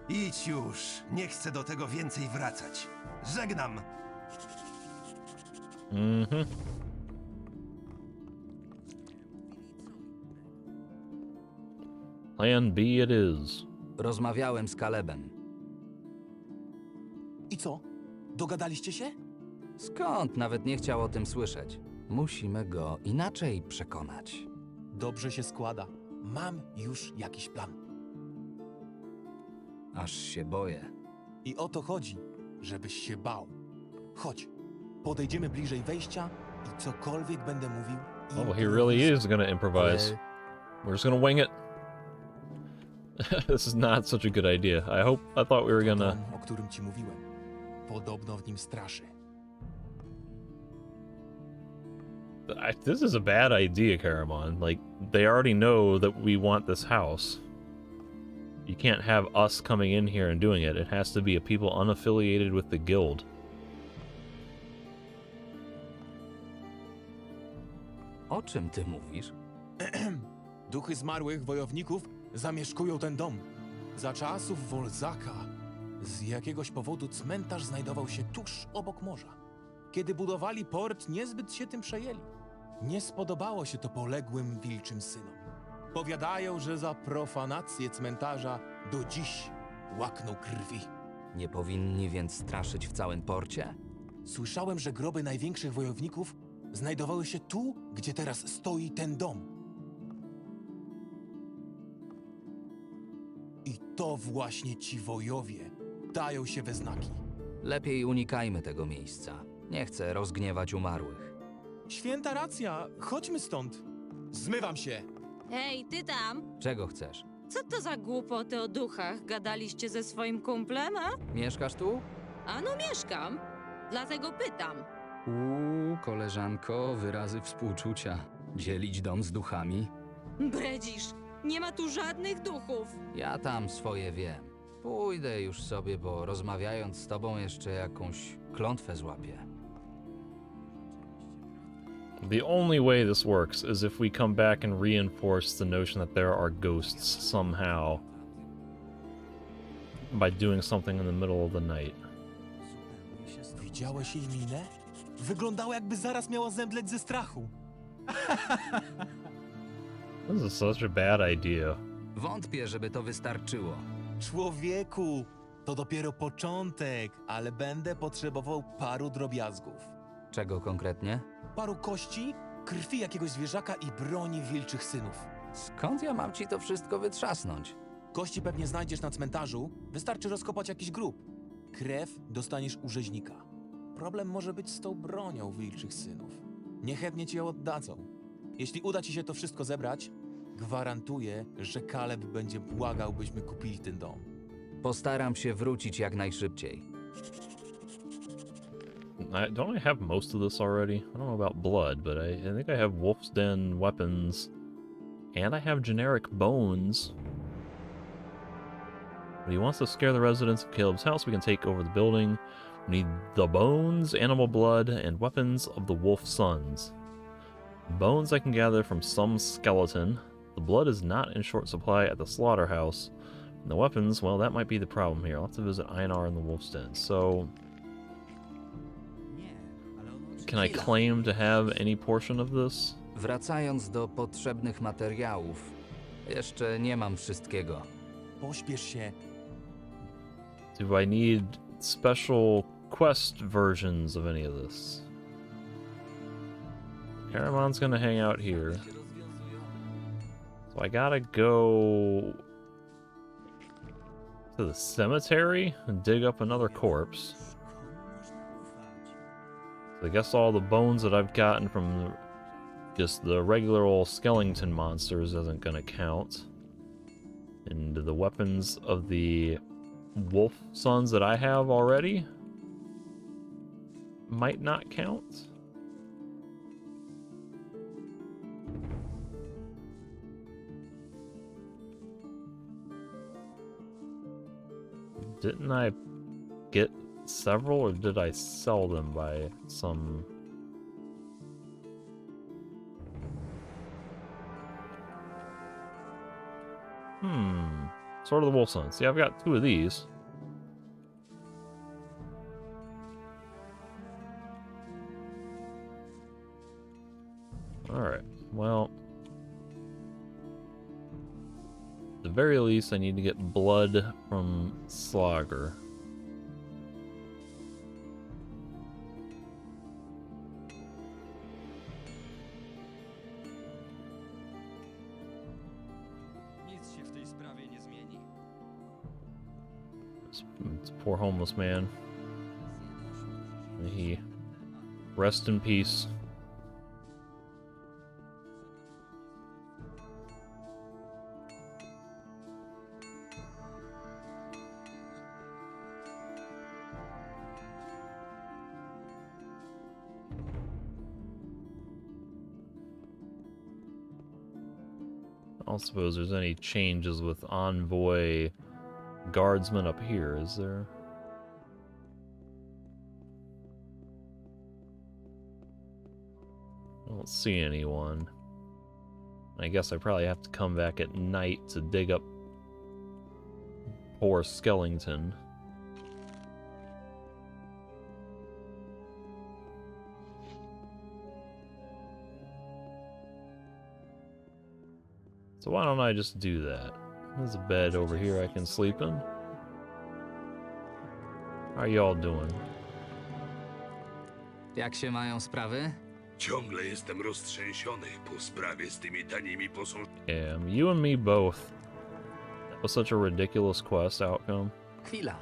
Speaker 21: Idź już, nie chcę do tego więcej wracać. Żegnam.
Speaker 1: Plan B it is.
Speaker 4: Rozmawiałem z Calebem.
Speaker 7: I co? Dogadaliście się?
Speaker 4: Skąd? Nawet nie chciał o tym słyszeć. Musimy go inaczej przekonać.
Speaker 7: Dobrze się składa. Mam już jakiś plan.
Speaker 4: Aż się boję.
Speaker 7: I o to chodzi, żebyś się bał. Chodź, podejdziemy bliżej wejścia i cokolwiek będę mówił...
Speaker 1: Oh, he really is gonna improvise. We're just gonna wing it. This is not such a good idea. I thought we were gonna...
Speaker 7: o którym ci mówiłem. Podobno w nim straszy.
Speaker 1: This is a bad idea, Karamon. Like, they already know that we want this house. You can't have us coming in here and doing it. It has to be a people unaffiliated with the guild.
Speaker 4: O czym ty mówisz?
Speaker 7: Duchy zmarłych wojowników zamieszkują ten dom. Za czasów Wolzaka z jakiegoś powodu cmentarz znajdował się tuż obok morza. Kiedy budowali port, niezbyt się tym przejęli. Nie spodobało się to poległym wilczym synom. Powiadają, że za profanację cmentarza do dziś łakną krwi.
Speaker 4: Nie powinni więc straszyć w całym porcie?
Speaker 7: Słyszałem, że groby największych wojowników znajdowały się tu, gdzie teraz stoi ten dom. I to właśnie ci wojowie dają się we znaki.
Speaker 4: Lepiej unikajmy tego miejsca. Nie chcę rozgniewać umarłych.
Speaker 7: Święta racja, chodźmy stąd. Zmywam się.
Speaker 8: Hej, ty tam!
Speaker 4: Czego chcesz?
Speaker 8: Co to za głupoty o duchach? Gadaliście ze swoim kumplem, a?
Speaker 4: Mieszkasz tu?
Speaker 8: A no mieszkam. Dlatego pytam.
Speaker 4: Koleżanko, wyrazy współczucia. Dzielić dom z duchami?
Speaker 8: Bredzisz! Nie ma tu żadnych duchów!
Speaker 4: Ja tam swoje wiem. Pójdę już sobie, bo rozmawiając z tobą jeszcze jakąś klątwę złapię.
Speaker 1: The only way this works is if we come back and reinforce the notion that there are ghosts somehow by doing something in the middle of the night.
Speaker 7: Widziałeś jej minę? Wyglądała, jakby zaraz miała zemdleć ze strachu.
Speaker 1: This is such a bad idea.
Speaker 4: Wątpię, żeby to wystarczyło.
Speaker 7: Człowieku, To dopiero początek, ale będę potrzebował paru drobiazgów.
Speaker 4: Czego konkretnie?
Speaker 7: Paru kości, krwi jakiegoś zwierzaka i broni wilczych synów.
Speaker 4: Skąd ja mam ci to wszystko wytrzasnąć?
Speaker 7: Kości pewnie znajdziesz na cmentarzu, wystarczy rozkopać jakiś grób. Krew dostaniesz u rzeźnika. Problem może być z tą bronią wilczych synów. Niechętnie ci ją oddadzą. Jeśli uda ci się to wszystko zebrać, gwarantuję, że Caleb będzie błagał, byśmy kupili ten dom.
Speaker 4: Postaram się wrócić jak najszybciej.
Speaker 1: Don't I have most of this already? I don't know about blood, but I think I have Wolf's Den weapons, and I have generic bones. But he wants to scare the residents of Caleb's house. We can take over the building. We need the bones, animal blood, and weapons of the Wolf Sons. Bones I can gather from some skeleton. The blood is not in short supply at the slaughterhouse. And the weapons, well, that might be the problem here. I'll have to visit Einar and the Wolf's Den. So, can I claim to have any portion of this?
Speaker 4: Wracając do potrzebnych materiałów. Jeszcze nie mam wszystkiego.
Speaker 7: Pośpiesz się.
Speaker 1: Do I need special quest versions of any of this? Caramon's gonna hang out here. So I gotta go to the cemetery and dig up another corpse. So I guess all the bones that I've gotten from just the regular old skeleton monsters isn't gonna count. And the weapons of the Wolf Sons that I have already might not count. Didn't I get several, or did I sell them by some... Sword of the Wolf Sons. See, I've got 2 of these. Alright, well... at the very least, I need to get blood from Slogger. It's poor homeless man. May he rest in peace. I don't suppose there's any changes with Envoy Guardsman up here, is there? I don't see anyone. I guess I probably have to come back at night to dig up poor Skellington. So why don't I just do that? There's a bed over here I can sleep in. How are y'all doing?
Speaker 4: Jak się mają sprawy?
Speaker 12: Ciągle jestem roztrzęsiony po sprawie z tymi tanimi posążkami.
Speaker 1: Yeah, you and me both. That was such a ridiculous quest outcome.
Speaker 4: Chwila.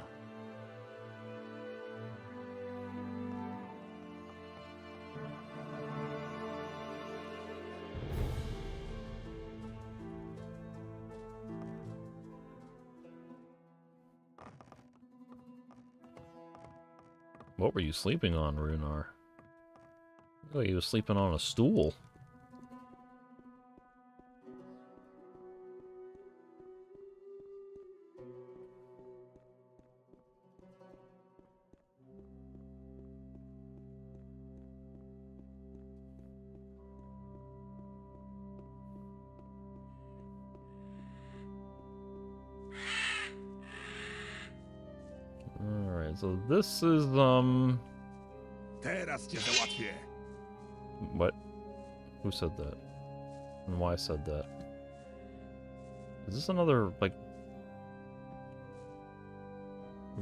Speaker 1: What were you sleeping on, Runar? Looked like he was sleeping on a stool. Alright, so this is,
Speaker 12: Teraz cię załatwię.
Speaker 1: What? Who said that? And why said that? Is this another, like,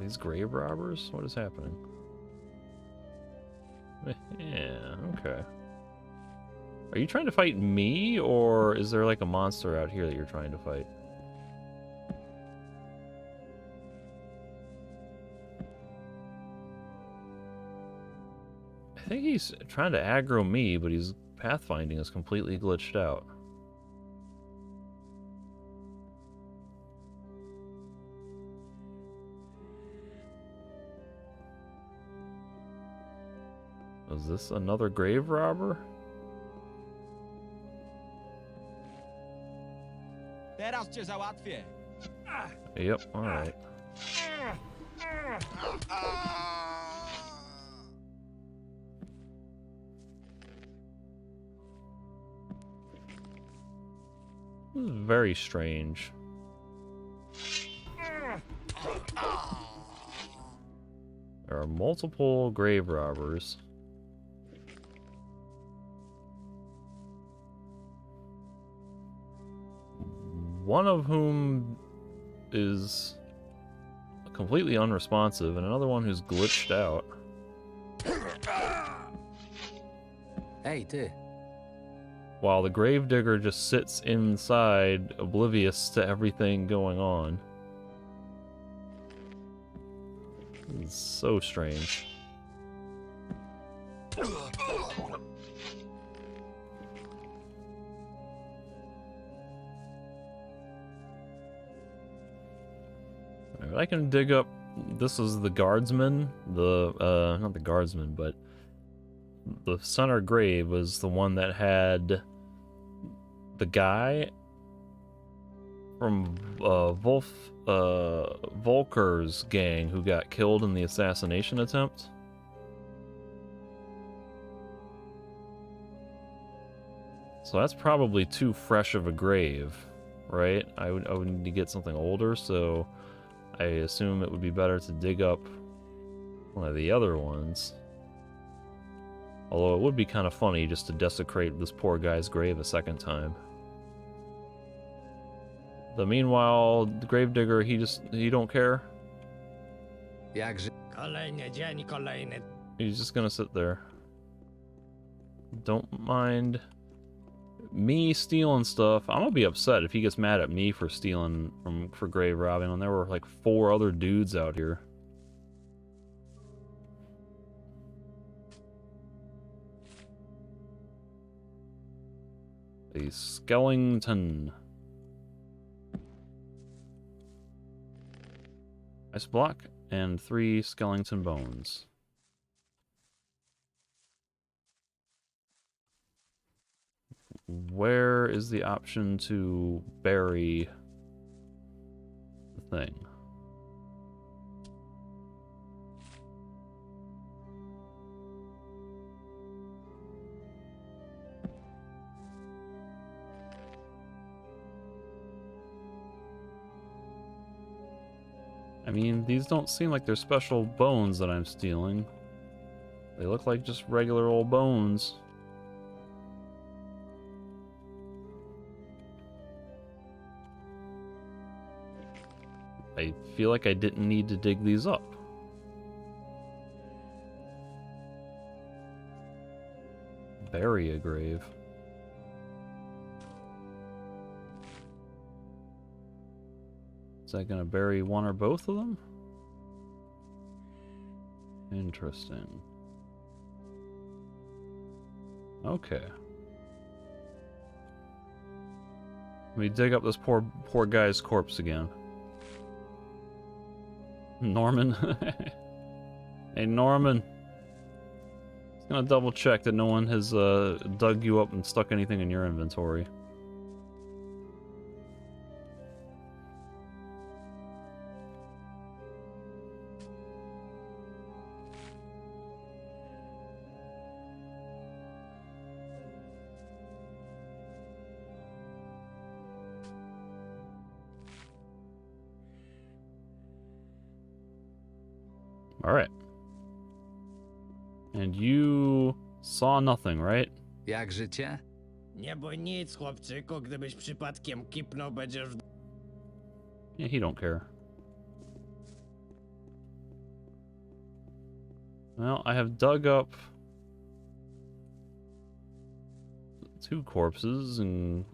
Speaker 1: These grave robbers? What is happening? Yeah, okay. Are you trying to fight me, or is there like a monster out here that you're trying to fight? I think he's trying to aggro me, but his pathfinding is completely glitched out. Is this another grave robber?
Speaker 7: Teraz cię załatwię.
Speaker 1: Yep, alright. This is very strange. There are multiple grave robbers. One of whom is completely unresponsive, and another one who's glitched out.
Speaker 4: Hey, ty.
Speaker 1: While the gravedigger just sits inside, oblivious to everything going on. It's so strange. I can dig up. This is the guardsman. Not the guardsman, but the center grave was the one that had the guy from Volker's gang who got killed in the assassination attempt. So that's probably too fresh of a grave, right? I would need to get something older, so I assume it would be better to dig up one of the other ones. Although it would be kind of funny just to desecrate this poor guy's grave a second time. But meanwhile, the gravedigger, he don't care.
Speaker 20: Kolejny dzień, kolejny.
Speaker 1: He's just gonna sit there. Don't mind me stealing stuff. I'm gonna be upset if he gets mad at me for stealing for grave robbing when there were like 4 other dudes out here. A skeleton. Ice block and 3 skeleton bones. Where is the option to bury the thing? I mean, these don't seem like they're special bones that I'm stealing. They look like just regular old bones. I feel like I didn't need to dig these up. Bury a grave. Is that gonna bury one or both of them? Interesting. Okay. Let me dig up this poor guy's corpse again. Norman. Hey, Norman. Just gonna double check that no one has dug you up and stuck anything in your inventory. Alright. And you saw nothing, right?
Speaker 4: Jak życie?
Speaker 20: Nie bój nic, chłopczyku, gdybyś przypadkiem kipnął, będziesz...
Speaker 1: Yeah, he don't care. Well, I have dug up 2 corpses and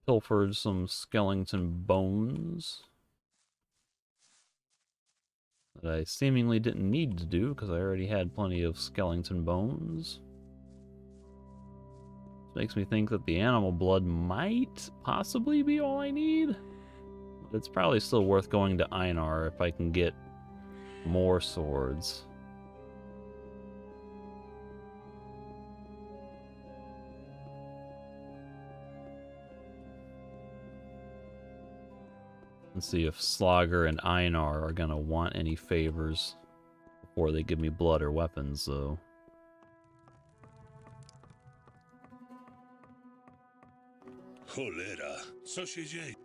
Speaker 1: pilfered some skeleton bones that I seemingly didn't need to do because I already had plenty of skeleton bones. This makes me think that the animal blood might possibly be all I need. But it's probably still worth going to Einar if I can get more swords. Let's see if Slogger and Einar are gonna want any favors before they give me blood or weapons, though.
Speaker 12: Cholera, co się dzieje?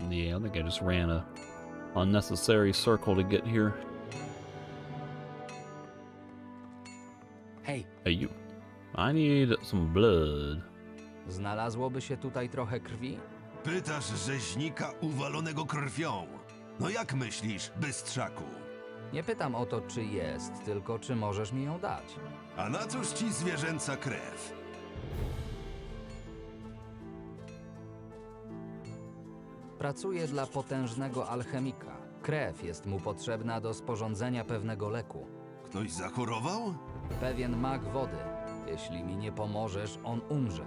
Speaker 1: Yeah, I think I just ran a unnecessary circle to get here.
Speaker 4: Hej.
Speaker 1: Hey, you. I need some blood.
Speaker 4: Znalazłoby się tutaj trochę krwi?
Speaker 21: Pytasz rzeźnika uwalonego krwią. No jak myślisz, bystrzaku?
Speaker 4: Nie pytam o to, czy jest, tylko czy możesz mi ją dać.
Speaker 21: A na cóż ci zwierzęca krew?
Speaker 4: Pracuje dla potężnego alchemika. Krew jest mu potrzebna do sporządzenia pewnego leku.
Speaker 21: Ktoś zachorował?
Speaker 4: Pewien mag wody. Jeśli mi nie pomożesz, on umrze.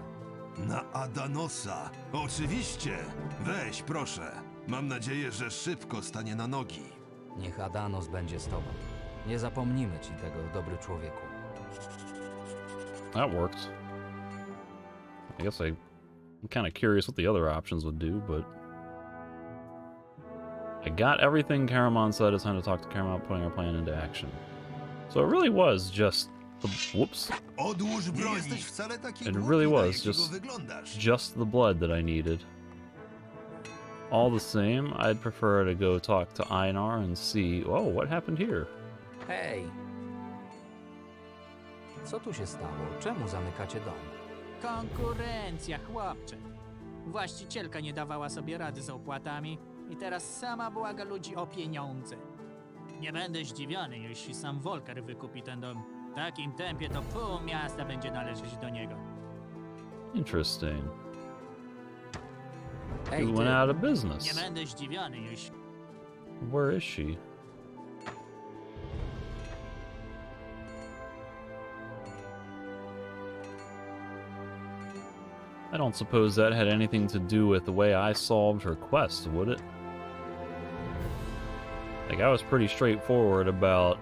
Speaker 21: Na Adanosa. Oczywiście. Weź, proszę. Mam nadzieję, że szybko stanie na nogi.
Speaker 4: Niech Adanos będzie z tobą. Nie zapomnimy ci tego, dobry człowieku.
Speaker 1: That worked. I guess I'm kind of curious what the other options would do, but I got everything Caramon said. It's time to talk to Caramon, putting our plan into action. So it really was just the whoops.
Speaker 21: Odłóż broń. Jesteś wcale taki
Speaker 1: It
Speaker 21: głupi,
Speaker 1: really
Speaker 21: na
Speaker 1: was
Speaker 21: jakiego wyglądasz.
Speaker 1: just the blood that I needed. All the same, I'd prefer to go talk to Einar and see, oh, what happened here?
Speaker 4: Hej! Co tu się stało? Czemu zamykacie dom?
Speaker 3: Konkurencja, chłopcze. Właścicielka nie dawała sobie rady z opłatami i teraz sama błaga ludzi o pieniądze. Nie będę zdziwiony, jeśli sam Volker wykupi ten dom. W takim tempie to pół miasta będzie należeć do niego.
Speaker 1: Interesting.
Speaker 4: Hey,
Speaker 1: He went out of business.
Speaker 3: Nie będę zdziwiony, jeśli...
Speaker 1: Where is she? I don't suppose that had anything to do with the way I solved her quest, would it? Like, I was pretty straightforward about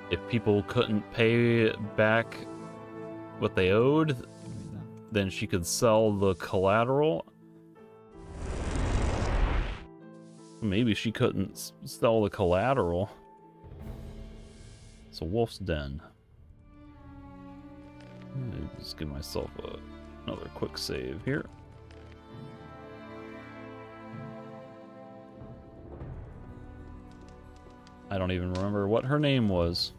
Speaker 1: if people couldn't pay back what they owed, then she could sell the collateral. Maybe she couldn't sell the collateral. It's a wolf's den. Just give myself another quick save here. I don't even remember what her name was.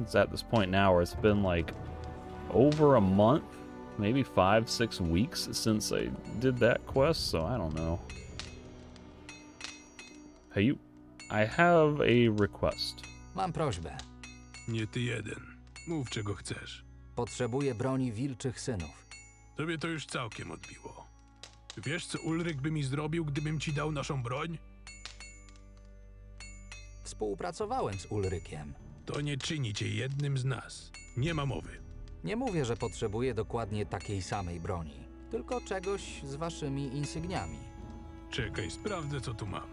Speaker 1: It's at this point now where it's been like over a month, maybe 5-6 weeks since I did that quest, so I don't know. Hey, you. I have a request.
Speaker 4: Mam prośbę.
Speaker 2: Nie ty jeden. Mów, czego chcesz.
Speaker 4: Potrzebuję broni wilczych synów.
Speaker 2: Tobie to już całkiem odbiło. Wiesz, co Ulryk by mi zrobił, gdybym ci dał naszą broń?
Speaker 4: Współpracowałem z Ulrykiem.
Speaker 2: To nie czyni cię jednym z nas. Nie ma mowy.
Speaker 4: Nie mówię, że potrzebuję dokładnie takiej samej broni, tylko czegoś z waszymi insygniami.
Speaker 2: Czekaj, sprawdzę, co tu mam.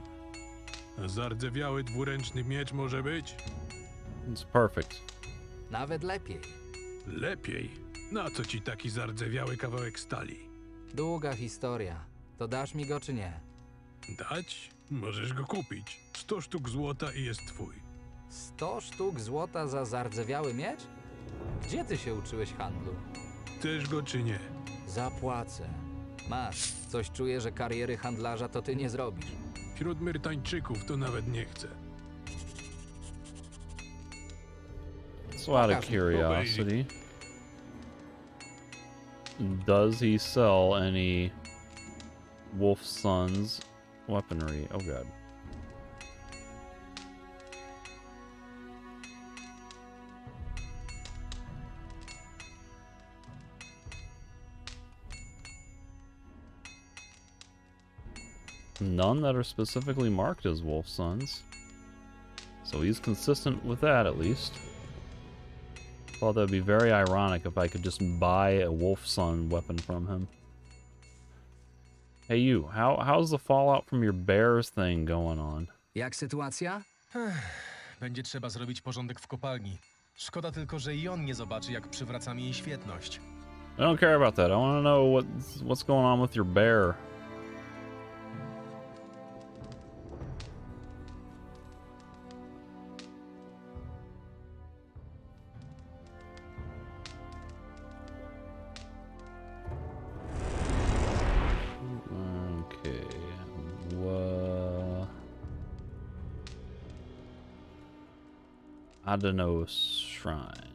Speaker 2: Zardzewiały dwuręczny miecz może być?
Speaker 1: It's perfect.
Speaker 4: Nawet lepiej.
Speaker 2: Lepiej? Na co ci taki zardzewiały kawałek stali?
Speaker 4: Długa historia. To dasz mi go czy nie?
Speaker 2: Dać? Możesz go kupić. 100 sztuk złota i jest twój.
Speaker 4: 100 sztuk złota za zardzewiały miecz? Gdzie ty się uczyłeś handlu?
Speaker 2: Chcesz go czy nie?
Speaker 4: Zapłacę. Masz. Coś czuję, że kariery handlarza to ty nie zrobisz.
Speaker 2: Wśród Myrtańczyków to nawet nie chcę.
Speaker 1: So out of curiosity, does he sell any Wolf Sons weaponry? Oh god. None that are specifically marked as Wolf Sons. So he's consistent with that, at least. Thought that would be very ironic if I could just buy a Wolf Son weapon from him. Hey you, how's the fallout from your bears thing going on?
Speaker 4: Jak sytuacja?
Speaker 11: Będzie trzeba zrobić porządek w kopalni. Szkoda tylko, że i on nie zobaczy, jak przywracamy jej świetność.
Speaker 1: I don't care about that. I want to know what's going on with your bear. Adenos Shrine.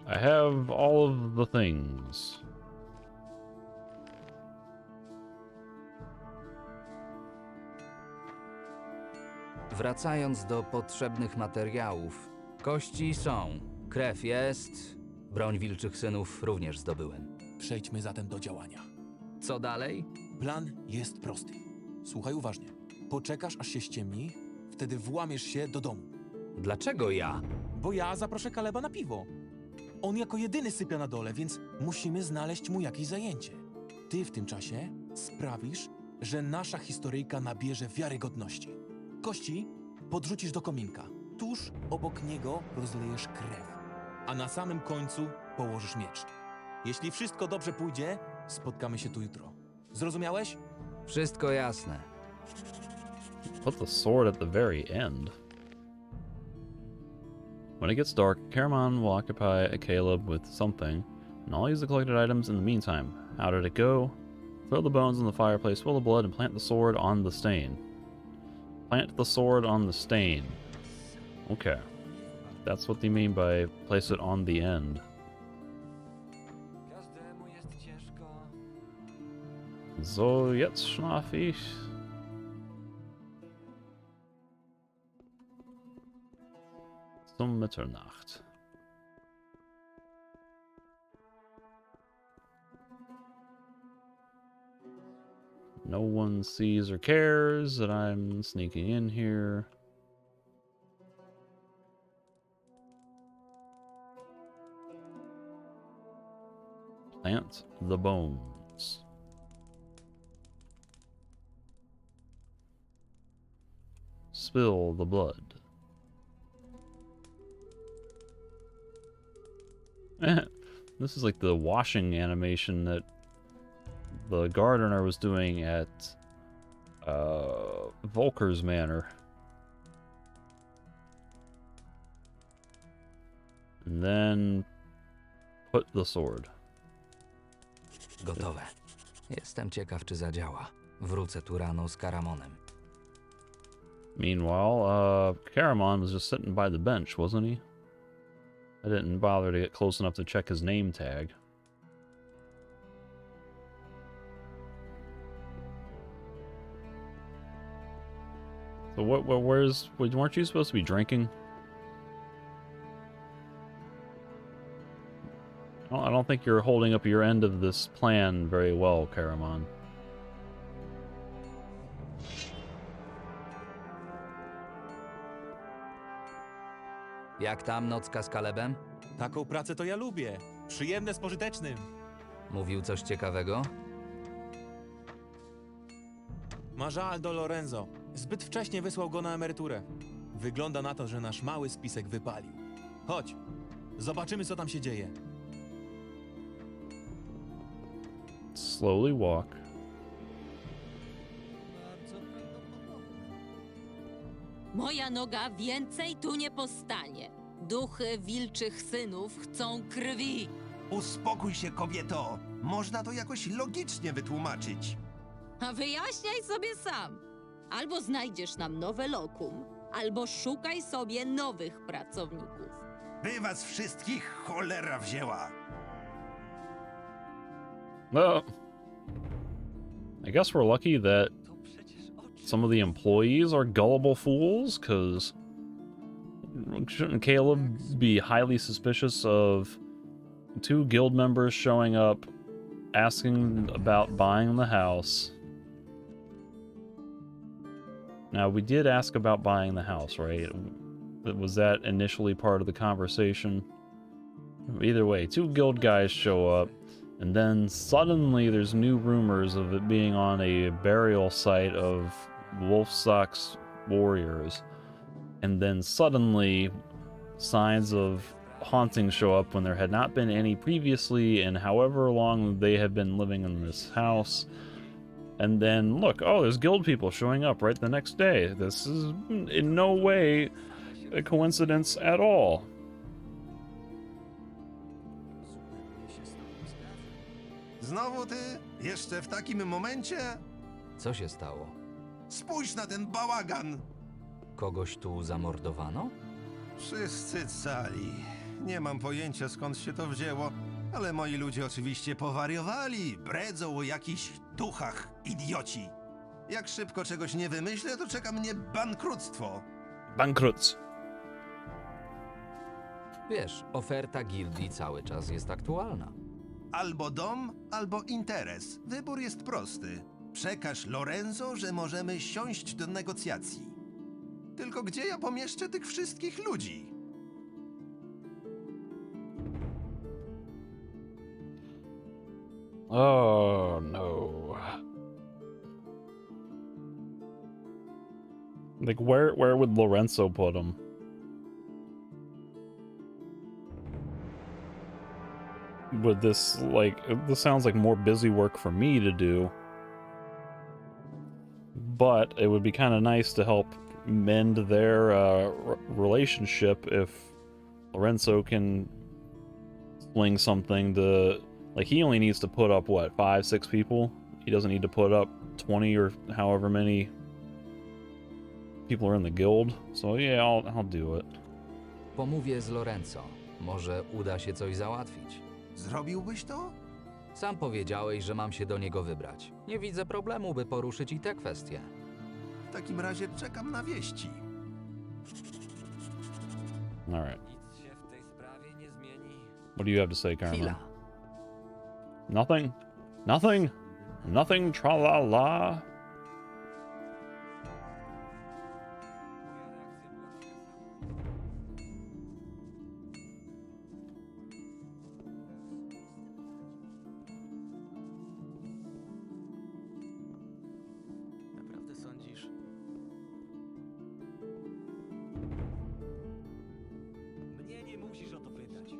Speaker 1: I have all of the things.
Speaker 4: Wracając do potrzebnych materiałów. Kości są, krew jest, broń wilczych synów również zdobyłem.
Speaker 7: Przejdźmy zatem do działania.
Speaker 4: Co dalej?
Speaker 7: Plan jest prosty. Słuchaj uważnie. Poczekasz, aż się ściemni, wtedy włamiesz się do domu.
Speaker 4: Dlaczego ja?
Speaker 7: Bo ja zaproszę Kaleba na piwo. On jako jedyny sypia na dole, więc musimy znaleźć mu jakieś zajęcie. Ty w tym czasie sprawisz, że nasza historyjka nabierze wiarygodności. Kości podrzucisz do kominka. Tuż obok niego rozlejesz krew. A na samym końcu położysz miecz. Jeśli wszystko dobrze pójdzie, spotkamy się tu jutro. Zrozumiałeś?
Speaker 4: Wszystko jasne.
Speaker 1: Put the sword at the very end. When it gets dark, Caramon will occupy Caleb with something, and I'll use the collected items in the meantime. How did it go? Throw the bones in the fireplace, fill the blood, and plant the sword on the stain. Plant the sword on the stain. Okay. That's what they mean by place it on the end. So, jetzt schlaf ich. Zum Mitternacht. No one sees or cares that I'm sneaking in here. Plant the bones. Spill the blood. This is like the washing animation that the gardener was doing at Volker's Manor. And then put the sword.
Speaker 4: Gotowe. Jestem ciekaw, czy zadziała. Wrócę tu rano z Karamonem.
Speaker 1: Meanwhile, Caramon was just sitting by the bench, wasn't he? I didn't bother to get close enough to check his name tag. So weren't you supposed to be drinking? I don't think you're holding up your end of this plan very well, Caramon.
Speaker 4: Jak tam nocka z Kalebem?
Speaker 7: Taką pracę to ja lubię. Przyjemne z pożytecznym.
Speaker 4: Mówił coś ciekawego?
Speaker 7: Ma żal do Lorenzo. Zbyt wcześnie wysłał go na emeryturę. Wygląda na to, że nasz mały spisek wypalił. Chodź, zobaczymy, co tam się dzieje.
Speaker 1: Slowly walk.
Speaker 8: Moja noga więcej tu nie postanie. Duchy wilczych synów chcą krwi.
Speaker 21: Uspokój się, kobieto. Można to jakoś logicznie wytłumaczyć.
Speaker 8: A wyjaśniaj sobie sam. Albo znajdziesz nam nowe lokum, albo szukaj sobie nowych pracowników.
Speaker 21: By was wszystkich cholera wzięła.
Speaker 1: Well, I guess we're lucky that some of the employees are gullible fools, because shouldn't Caleb be highly suspicious of 2 guild members showing up, asking about buying the house? Now, we did ask about buying the house, right? Was that initially part of the conversation? Either way, 2 guild guys show up, and then suddenly there's new rumors of it being on a burial site of Wolfsock's warriors. And then suddenly signs of haunting show up when there had not been any previously, and however long they have been living in this house. And then look, oh, there's guild people showing up right the next day. This is in no way a coincidence at all.
Speaker 21: Znowu ty? Jeszcze w takim momencie?
Speaker 4: Co się stało?
Speaker 21: Spójrz na ten bałagan!
Speaker 4: Kogoś tu zamordowano?
Speaker 21: Wszyscy cali. Nie mam pojęcia, skąd się to wzięło, ale moi ludzie oczywiście powariowali. Bredzą o jakichś duchach, idioci. Jak szybko czegoś nie wymyślę, to czeka mnie bankructwo.
Speaker 1: Bankrut.
Speaker 4: Wiesz, oferta gildii cały czas jest aktualna.
Speaker 21: Albo dom, albo interes. Wybór jest prosty. Przekaż Lorenzo, że możemy siąść do negocjacji. Tylko gdzie ja pomieszczę tych wszystkich ludzi?
Speaker 1: Oh no. Like where would Lorenzo put him? Would this this sounds like more busy work for me to do. But it would be kind of nice to help mend their relationship if Lorenzo can sling something to, like, he only needs to put up what, 5, 6 people? He doesn't need to put up 20 or however many people are in the guild. So yeah, I'll do it.
Speaker 4: Pomówię z Lorenzo. Może uda się coś załatwić.
Speaker 21: Zrobiłbyś to?
Speaker 4: Sam powiedziałeś, że mam się do niego wybrać. Nie widzę problemu, by poruszyć i te kwestie.
Speaker 21: W takim razie czekam na wieści.
Speaker 1: All right. What do you have to say, Caramon? Nothing? Nothing? Nothing? Tra-la-la?
Speaker 7: Naprawdę sądzisz?
Speaker 11: Mnie nie musisz o to pytać.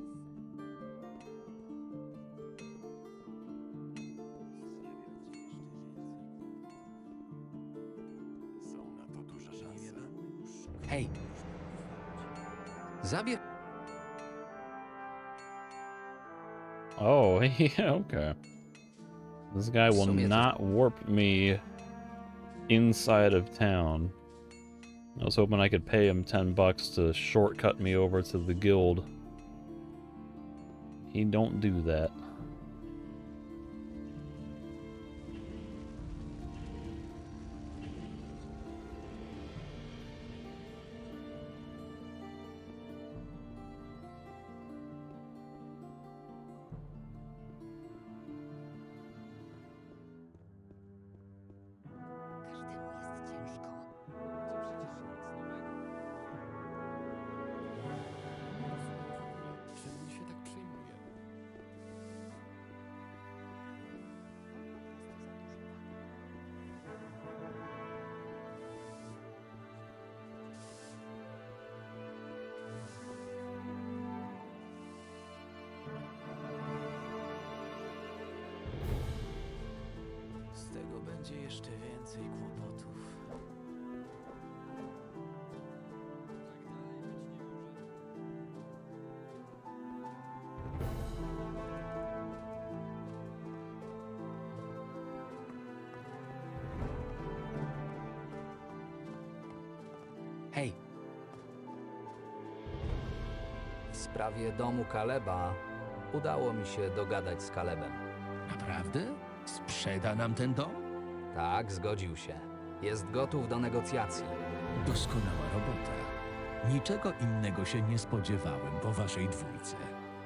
Speaker 7: Hej,
Speaker 4: Zabierz...
Speaker 1: Oh, yeah, okay. This guy will not warp me inside of town. I was hoping I could pay him $10 to shortcut me over to the guild. He don't do that.
Speaker 6: Z tego będzie jeszcze więcej kłopotów.
Speaker 7: hej,
Speaker 4: W sprawie domu Kaleba udało mi się dogadać z Kalebem.
Speaker 17: Naprawdę? Sprzeda nam ten dom?
Speaker 4: Tak, zgodził się. Jest gotów do negocjacji.
Speaker 17: Doskonała robota. Niczego innego się nie spodziewałem po waszej dwójce.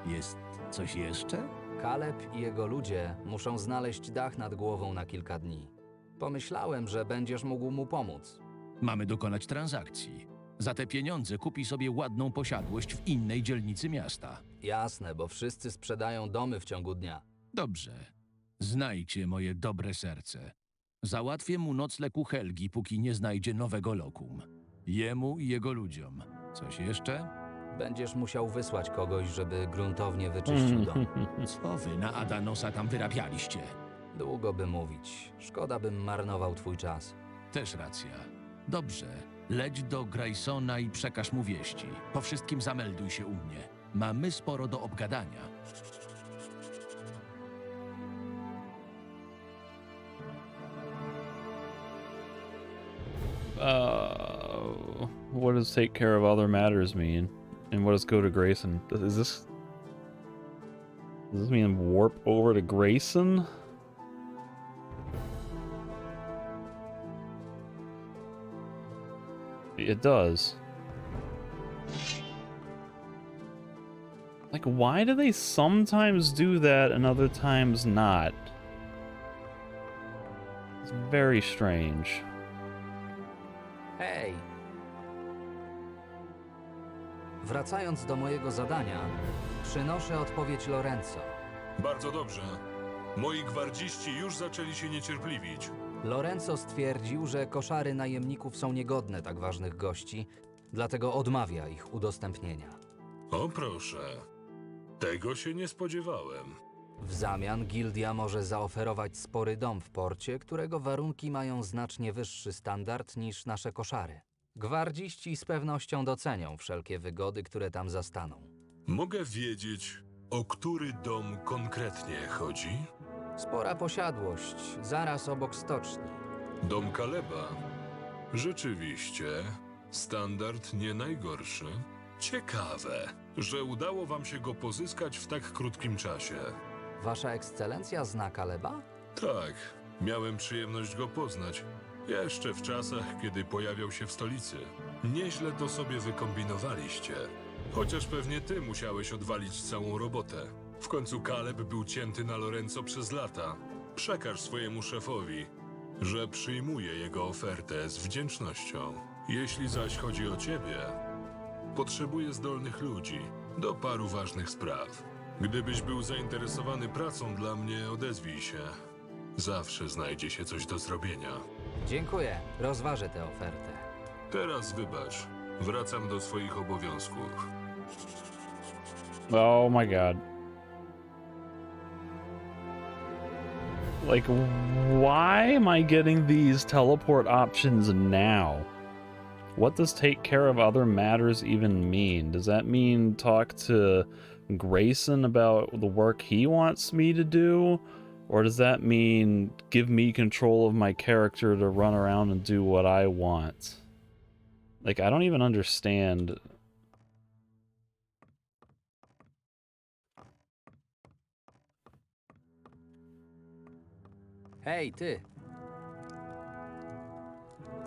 Speaker 17: Jest coś jeszcze?
Speaker 4: Kaleb i jego ludzie muszą znaleźć dach nad głową na kilka dni. Pomyślałem, że będziesz mógł mu pomóc.
Speaker 17: Mamy dokonać transakcji. Za te pieniądze kupi sobie ładną posiadłość w innej dzielnicy miasta.
Speaker 4: Jasne, bo wszyscy sprzedają domy w ciągu dnia.
Speaker 17: Dobrze. Znajcie moje dobre serce. Załatwię mu nocleg u Helgi, póki nie znajdzie nowego lokum. Jemu i jego ludziom. Coś jeszcze?
Speaker 4: Będziesz musiał wysłać kogoś, żeby gruntownie wyczyścił dom.
Speaker 17: Co wy na Adanosa tam wyrabialiście?
Speaker 4: Długo by mówić. Szkoda, bym marnował twój czas.
Speaker 17: Też racja. Dobrze. Leć do Graysona i przekaż mu wieści. Po wszystkim zamelduj się u mnie. Mamy sporo do obgadania.
Speaker 1: What does take care of other matters mean? And what does go to Grayson? Does this mean warp over to Grayson? It does. Like, why do they sometimes do that and other times not? It's very strange.
Speaker 4: Hej! Wracając do mojego zadania, przynoszę odpowiedź Lorenzo.
Speaker 22: Bardzo dobrze. Moi gwardziści już zaczęli się niecierpliwić.
Speaker 4: Lorenzo stwierdził, że koszary najemników są niegodne tak ważnych gości, dlatego odmawia ich udostępnienia.
Speaker 22: O proszę. Tego się nie spodziewałem.
Speaker 4: W zamian gildia może zaoferować spory dom w porcie, którego warunki mają znacznie wyższy standard niż nasze koszary. Gwardziści z pewnością docenią wszelkie wygody, które tam zastaną.
Speaker 22: Mogę wiedzieć, o który dom konkretnie chodzi?
Speaker 4: Spora posiadłość, zaraz obok stoczni.
Speaker 22: Dom Kaleba. Rzeczywiście, standard nie najgorszy. Ciekawe, że udało wam się go pozyskać w tak krótkim czasie.
Speaker 4: Wasza ekscelencja zna Kaleba?
Speaker 22: Tak, miałem przyjemność go poznać. Jeszcze w czasach, kiedy pojawiał się w stolicy. Nieźle to sobie wykombinowaliście. Chociaż pewnie ty musiałeś odwalić całą robotę. W końcu Kaleb był cięty na Lorenzo przez lata. Przekaż swojemu szefowi, że przyjmuje jego ofertę z wdzięcznością. Jeśli zaś chodzi o ciebie, potrzebuję zdolnych ludzi do paru ważnych spraw. Gdybyś był zainteresowany pracą dla mnie, odezwij się. Zawsze znajdzie się coś do zrobienia.
Speaker 4: Dziękuję, rozważę tę ofertę.
Speaker 22: Teraz wybacz, wracam do swoich obowiązków.
Speaker 1: Oh my god. Like, why am I getting these teleport options now? What does take care of other matters even mean? Does that mean talk to Grayson about the work he wants me to do? Or does that mean give me control of my character to run around and do what I want? Like, I don't even understand.
Speaker 4: Hej, ty!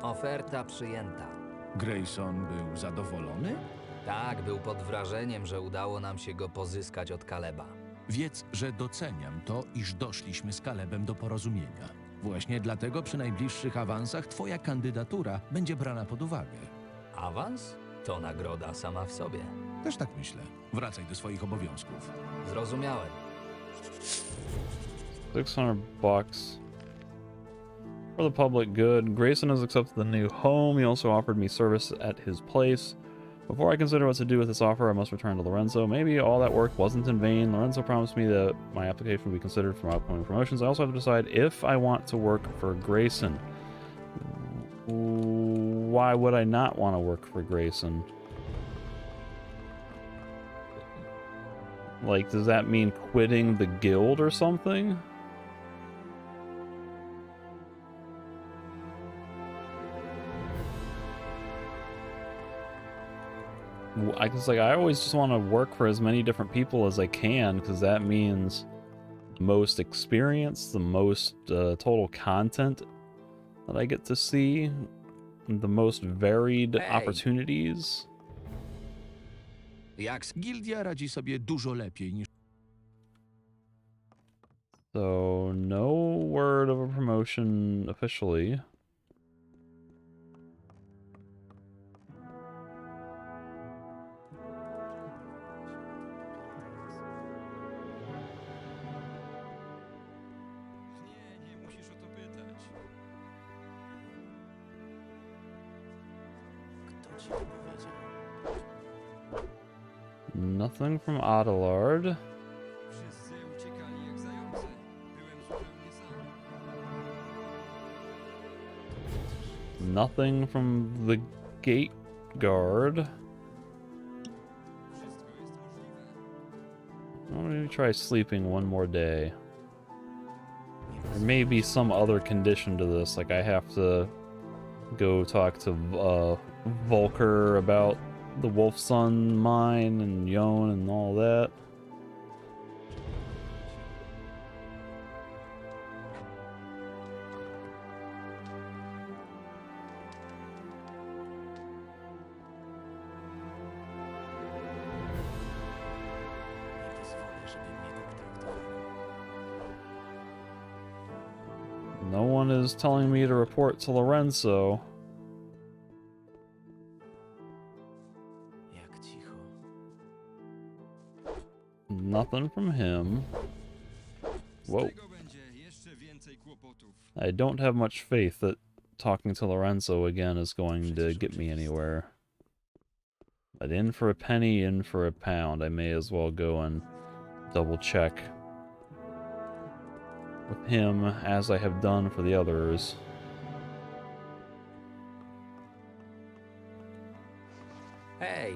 Speaker 4: Oferta przyjęta.
Speaker 17: Grayson był zadowolony?
Speaker 4: Tak, był pod wrażeniem, że udało nam się go pozyskać od Kaleba.
Speaker 17: Wiedz, że doceniam to, iż doszliśmy z Kalebem do porozumienia. Właśnie dlatego przy najbliższych awansach twoja kandydatura będzie brana pod uwagę.
Speaker 4: Awans? To nagroda sama w sobie.
Speaker 17: Też tak myślę. Wracaj do swoich obowiązków.
Speaker 4: Zrozumiałem.
Speaker 1: $600 for the public good. Grayson has accepted the new home. He also offered me service at his place. Before I consider what to do with this offer, I must return to Lorenzo. Maybe all that work wasn't in vain. Lorenzo promised me that my application would be considered for upcoming promotions. I also have to decide if I want to work for Grayson. Why would I not want to work for Grayson? Like, does that mean quitting the guild or something? I always just want to work for as many different people as I can, because that means the most experience, the most total content that I get to see, the most varied opportunities.
Speaker 17: Gildia radzi sobie dużo lepiej niż...
Speaker 1: So, no word of a promotion officially. Nothing from Adelard. Nothing from the gate guard. I'm gonna try sleeping one more day. There may be some other condition to this, like I have to go talk to Volker about the Wolfsun mine and Yon and all that. No one is telling me to report to Lorenzo. Nothing from him. Whoa. I don't have much faith that talking to Lorenzo again is going to get me anywhere. But in for a penny, in for a pound. I may as well go and double check with him as I have done for the others.
Speaker 4: Hey.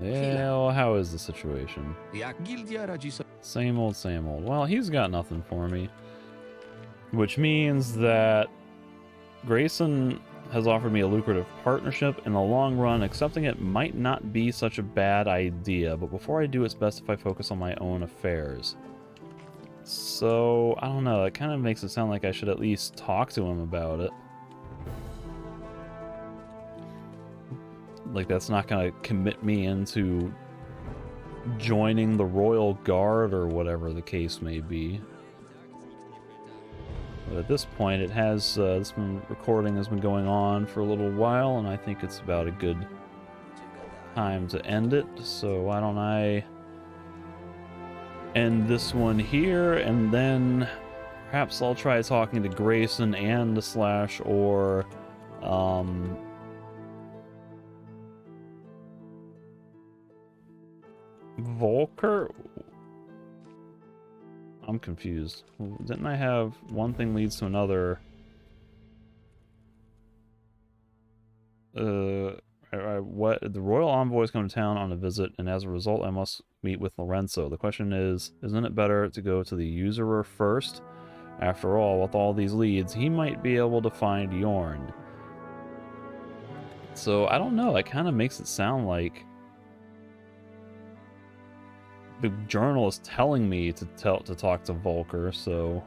Speaker 1: Yeah, well, how is the situation?
Speaker 17: Gildia radzi sobie...
Speaker 1: Same old, same old. Well, he's got nothing for me. Which means that Grayson has offered me a lucrative partnership. In the long run, accepting it might not be such a bad idea, but before I do, it's best if I focus on my own affairs. So, I don't know, it kind of makes it sound like I should at least talk to him about it. Like, that's not going to commit me into joining the Royal Guard or whatever the case may be. But at this point, it has, this recording has been going on for a little while, and I think it's about a good time to end it. So why don't I end this one here, and then perhaps I'll try talking to Grayson and the Slash, or Volker? I'm confused. Didn't I have one thing leads to another? what the royal envoys come to town on a visit, and as a result, I must meet with Lorenzo. The question is, isn't it better to go to the usurer first? After all, with all these leads, he might be able to find Yorn. So I don't know. It kind of makes it sound like the journal is telling me to talk to Volker. So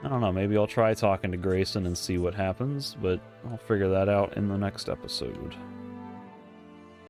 Speaker 1: I don't know. Maybe I'll try talking to Grayson and see what happens, but I'll figure that out in the next episode.